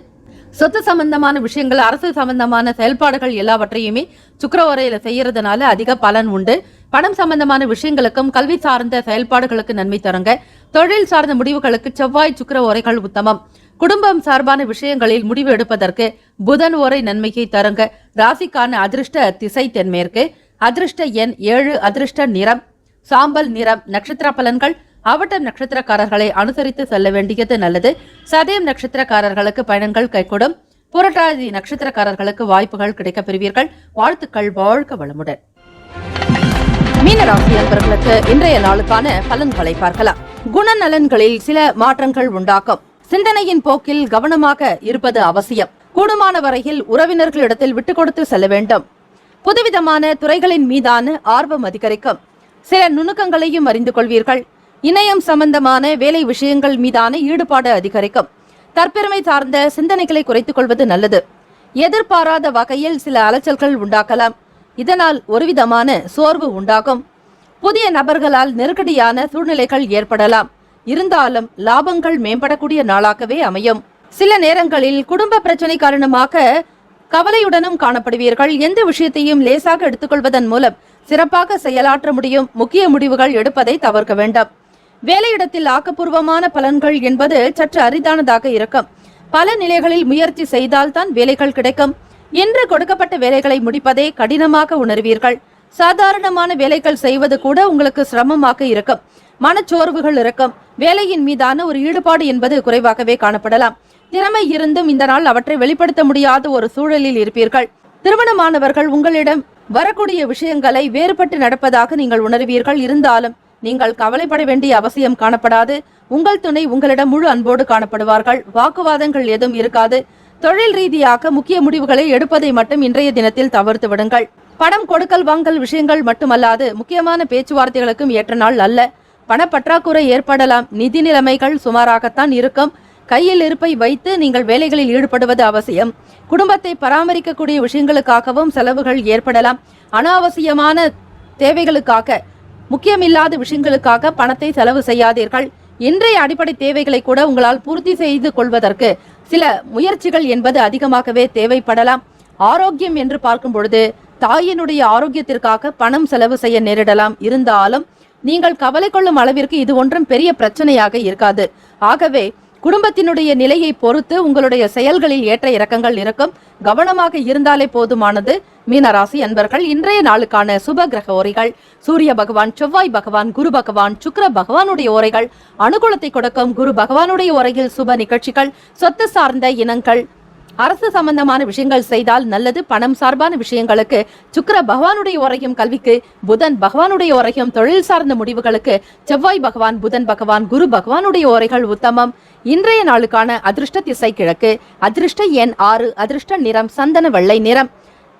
சொத்து சம்பந்தமான விஷயங்கள், அரசு சம்பந்தமான செயல்பாடுகள் எல்லாவற்றையுமே சுக்கிர ஓரையில செய்யறதுனால அதிக பலன் உண்டு. பணம் சம்பந்தமான விஷயங்களுக்கும் கல்வி சார்ந்த செயல்பாடுகளுக்கு நன்மை தருங்க. தொழில் சார்ந்த முடிவுகளுக்கு செவ்வாய், சுக்கிர ஓரைகள் உத்தமம். குடும்பம் சார்பான விஷயங்களில் முடிவு எடுப்பதற்கு புதன் ஓரை நன்மையை தருங்க. ராசிக்கான அதிர்ஷ்ட திசை தென்மேற்கு. அதிர்ஷ்ட எண் 7. அதிர்ஷ்ட நிறம் சாம்பல் நிறம். நட்சத்திர பலன்கள்: அவட்டம் நட்சத்திரக்காரர்களை அனுசரித்து செல்ல வேண்டியது நல்லது. சதயம் நட்சத்திரக்காரர்களுக்கு பயணங்கள் கைகூடும். புரட்டாதி நட்சத்திரக்காரர்களுக்கு வாய்ப்புகள் கிடைக்கப் பெறுவீர்கள். வாழ்த்துக்கள். வாழ்க வளமுடன். மீனராசி அன்பர்களுக்கு இன்றைய நாளுக்கான பலன்களை பார்க்கலாம். குணநலன்களில் சில மாற்றங்கள் உண்டாக்கும். சிந்தனையின் போக்கில் கவனமாக இருப்பது அவசியம். கூடுமான வரையில் உறவினர்களிடத்தில் விட்டுக் கொடுத்து செல்ல வேண்டும். புதுவிதமான துறைகளின் மீதான ஆர்வம் அதிகரிக்கும். சில நுணுக்கங்களையும் அறிந்து கொள்வீர்கள். இணையம் சம்பந்தமான வேலை விஷயங்கள் மீதான ஈடுபாடு அதிகரிக்கும். தற்பெருமை சார்ந்த சிந்தனைகளை குறைத்துக் கொள்வது நல்லது. எதிர்பாராத வகையில் சில அலைச்சல்கள் உண்டாக்கலாம். இதனால் ஒருவிதமான சோர்வு உண்டாகும். புதிய நபர்களால் நெருக்கடியான சூழ்நிலைகள் ஏற்படலாம். இருந்தாலும் லாபங்கள் மேம்படக்கூடிய நாளாகவே அமையும். சில நேரங்களில் குடும்ப பிரச்சனை காரணமாக கவலையுடனும் காணப்படுவீர்கள். எந்த விஷயத்தையும் லேசாக எடுத்துக்கொள்வதன் மூலம் சிறப்பாக செயலாற்ற முடியும். முக்கிய முடிவுகள் எடுப்பதை தவிர்க்க வேண்டாம். வேலையிடத்தில் ஆக்கப்பூர்வமான பலன்கள் என்பது சற்று அரிதானதாக இருக்கும். பல நிலைகளில் முயற்சி செய்தால்தான் வேலைகள் கிடைக்கும். இன்று கொடுக்கப்பட்ட வேலைகளை முடிப்பதே கடினமாக உணர்வீர்கள். சாதாரணமான வேலைகள் செய்வது கூட உங்களுக்கு சிரமமாக இருக்கும். மனச்சோர்வுகள் இருக்கும். வேலையின் மீதான ஒரு ஈடுபாடு என்பது குறைவாகவே காணப்படலாம். திறமை இருந்தும் இந்த நாள் அவற்றை வெளிப்படுத்த முடியாத ஒரு சூழலில் இருப்பீர்கள். திருமணமானவர்கள் உங்களிடம் வரக்கூடிய விஷயங்களை வேறுபட்டு நடப்பதாக நீங்கள் உணர்வீர்கள். இருந்தாலும் நீங்கள் கவலைப்பட வேண்டிய அவசியம் காணப்படாது. உங்கள் துணை உங்களிடம் முழு அன்போடு காணப்படுவார்கள். வாக்குவாதங்கள் எதுவும் இருக்காது. தொழில் ரீதியாக முக்கிய முடிவுகளை எடுப்பதை மட்டும் இன்றைய தினத்தில் தவிர்த்து விடுங்கள். பணம் கொடுக்கல் வாங்கல் விஷயங்கள் மட்டுமல்லாது முக்கியமான பேச்சுவார்த்தைகளுக்கும் ஏற்ற நாள் அல்ல. பணப்பற்றாக்குறை ஏற்படலாம். நிதி நிலைமைகள் சுமாராகத்தான் இருக்கும். கையில் இருப்பை வைத்து நீங்கள் வேலைகளில் ஈடுபடுவது அவசியம். குடும்பத்தை பராமரிக்கக்கூடிய விஷயங்களுக்காகவும் செலவுகள் ஏற்படலாம். அனாவசியமான தேவைகளுக்காக, முக்கியமில்லாத விஷயங்களுக்காக பணத்தை செலவு செய்யாதீர்கள். இன்றைய அடிப்படை தேவைகளை கூட உங்களால் பூர்த்தி செய்து கொள்வதற்கு சில முயற்சிகள் என்பது அதிகமாகவே தேவைப்படலாம். ஆரோக்கியம் என்று பார்க்கும் பொழுது தாயினுடைய ஆரோக்கியத்திற்காக பணம் செலவு செய்ய நேரிடலாம். இருந்தாலும் நீங்கள் கவலை கொள்ளும் அளவிற்கு இது ஒன்றும் பெரிய பிரச்சனையாக இருக்காது. ஆகவே குடும்பத்தினுடைய நிலையை பொறுத்து உங்களுடைய செயல்களில் ஏற்ற இறக்கங்கள் இருக்கும். கவனமாக இருந்தாலே போதுமானது. மீனராசி அன்பர்கள் இன்றைய நாளுக்கான சுப கிரக ஓரைகள்: சூரிய பகவான், செவ்வாய் பகவான், குரு பகவான், சுக்கிர பகவானுடைய ஓரைகள் அனுகூலத்தை கொடுக்கும். குரு பகவானுடைய ஓரையில் சுப நிகழ்ச்சிகள், சொத்து சார்ந்த இனங்கள், அரசு சம்பந்தமான விஷயங்கள் செய்தால் நல்லது. பணம் சார்பான விஷயங்களுக்கு சுக்கிர பகவானுடைய ஓரையும், கல்விக்கு புதன் பகவானுடைய ஓரையும், தொழில் சார்ந்த முடிவுகளுக்கு செவ்வாய் பகவான், புதன் பகவான், குரு பகவானுடைய ஓரைகள் உத்தமம். இன்றைய நாளுக்கான அதிர்ஷ்ட திசை கிழக்கு. அதிர்ஷ்ட எண் 6. அதிர்ஷ்ட நிறம் சந்தன வெள்ளை நிறம்.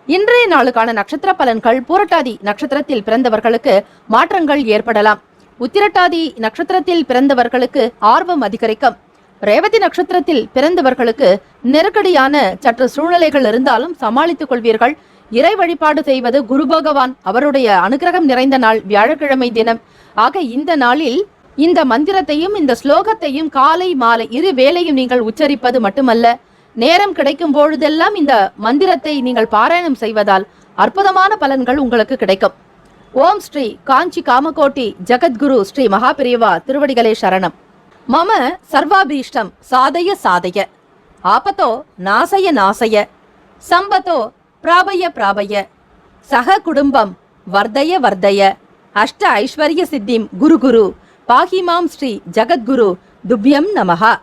இன்றைய நாளுக்கான நட்சத்திர பலன்கள்: பூரட்டாதி நட்சத்திரத்தில் பிறந்தவர்களுக்கு மாற்றங்கள் ஏற்படலாம். உத்திரட்டாதி நட்சத்திரத்தில் பிறந்தவர்களுக்கு ஆர்வம் அதிகரிக்கும். ரேவதி நட்சத்திரத்தில் பிறந்தவர்களுக்கு நெருக்கடியான சற்று சூழ்நிலைகள் இருந்தாலும் சமாளித்துக் கொள்வீர்கள். இறை வழிபாடு செய்வது, குரு பகவான் அவருடைய அனுகிரகம் நிறைந்த நாள் வியாழக்கிழமை தினம். ஆக இந்த நாளில் இந்த மந்திரத்தையும் இந்த ஸ்லோகத்தையும் காலை மாலை இரு வேளையும் நீங்கள் உச்சரிப்பது மட்டுமல்ல, நேரம் கிடைக்கும் பொழுதெல்லாம் இந்த மந்திரத்தை நீங்கள் பாராயணம் செய்வதால் அற்புதமான பலன்கள் உங்களுக்கு கிடைக்கும். ஓம் ஸ்ரீ காஞ்சி காமகோட்டி ஜகத்குரு ஸ்ரீ மகாபிரிவா திருவடிகளே சரணம். மம சர்வாபீஷ்டம் சாதய சாதய, ஆபத்தோ நாசய நாசய, சம்பதோ பிராபய பிராபய, சக குடும்பம் வர்தய வர்தய, அஷ்ட ஐஸ்வர்ய சித்திம் குரு குரு பாகிமாம் ஸ்ரீ ஜகத்குரு துப்யம் நமஹா.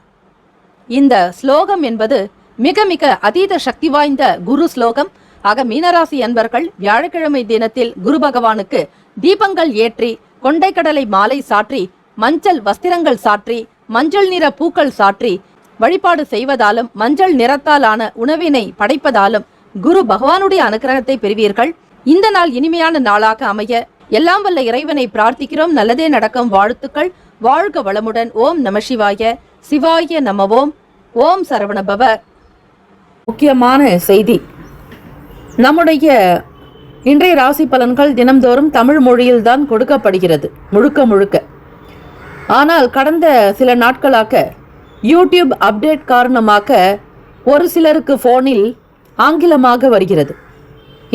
இந்த ஸ்லோகம் என்பது மிக மிக அதீத சக்தி வாய்ந்த குரு ஸ்லோகம். ஆக மீனராசி அன்பர்கள் வியாழக்கிழமை தினத்தில் குரு பகவானுக்கு தீபங்கள் ஏற்றி, கொண்டைக்கடலை மாலை சாற்றி, மஞ்சள் வஸ்திரங்கள் சாற்றி, மஞ்சள் நிற பூக்கள் சாற்றி வழிபாடு செய்வதாலும் மஞ்சள் நிறத்தாலான உணவினை படைப்பதாலும் குரு பகவானுடைய அனுகிரகத்தை பெறுவீர்கள். இந்த நாள் இனிமையான நாளாக அமைய எல்லாம் வல்ல இறைவனை பிரார்த்திக்கிறோம். நல்லதே நடக்கும். வாழ்த்துக்கள். வாழ்க வளமுடன். ஓம் நம சிவாய. சிவாய நமவோம். ஓம் சரவணபவ. முக்கியமான செய்தி: நம்முடைய இன்றைய ராசி பலன்கள் தினம்தோறும் தமிழ் மொழியில்தான் கொடுக்கப்படுகிறது முழுக்க முழுக்க. ஆனால் கடந்த சில நாட்களாக யூடியூப் அப்டேட் காரணமாக ஒரு சிலருக்கு ஃபோனில் ஆங்கிலமாக வருகிறது.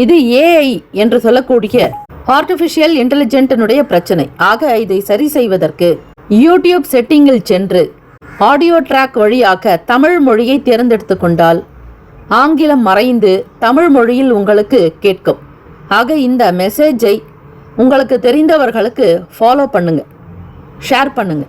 இது ஏஐ என்று சொல்லக்கூடிய ஆர்டிஃபிஷியல் இன்டெலிஜென்ட்டினுடைய பிரச்சனை. ஆக இதை சரி செய்வதற்கு யூடியூப் செட்டிங்கில் சென்று ஆடியோ ட்ராக் வழியாக தமிழ் மொழியை தேர்ந்தெடுத்து கொண்டால் ஆங்கிலம் மறைந்து தமிழ் மொழியில் உங்களுக்கு கேட்கும். ஆக இந்த மெசேஜை உங்களுக்கு தெரிந்தவர்களுக்கு ஃபாலோ பண்ணுங்க, ஷேர் பண்ணுங்க.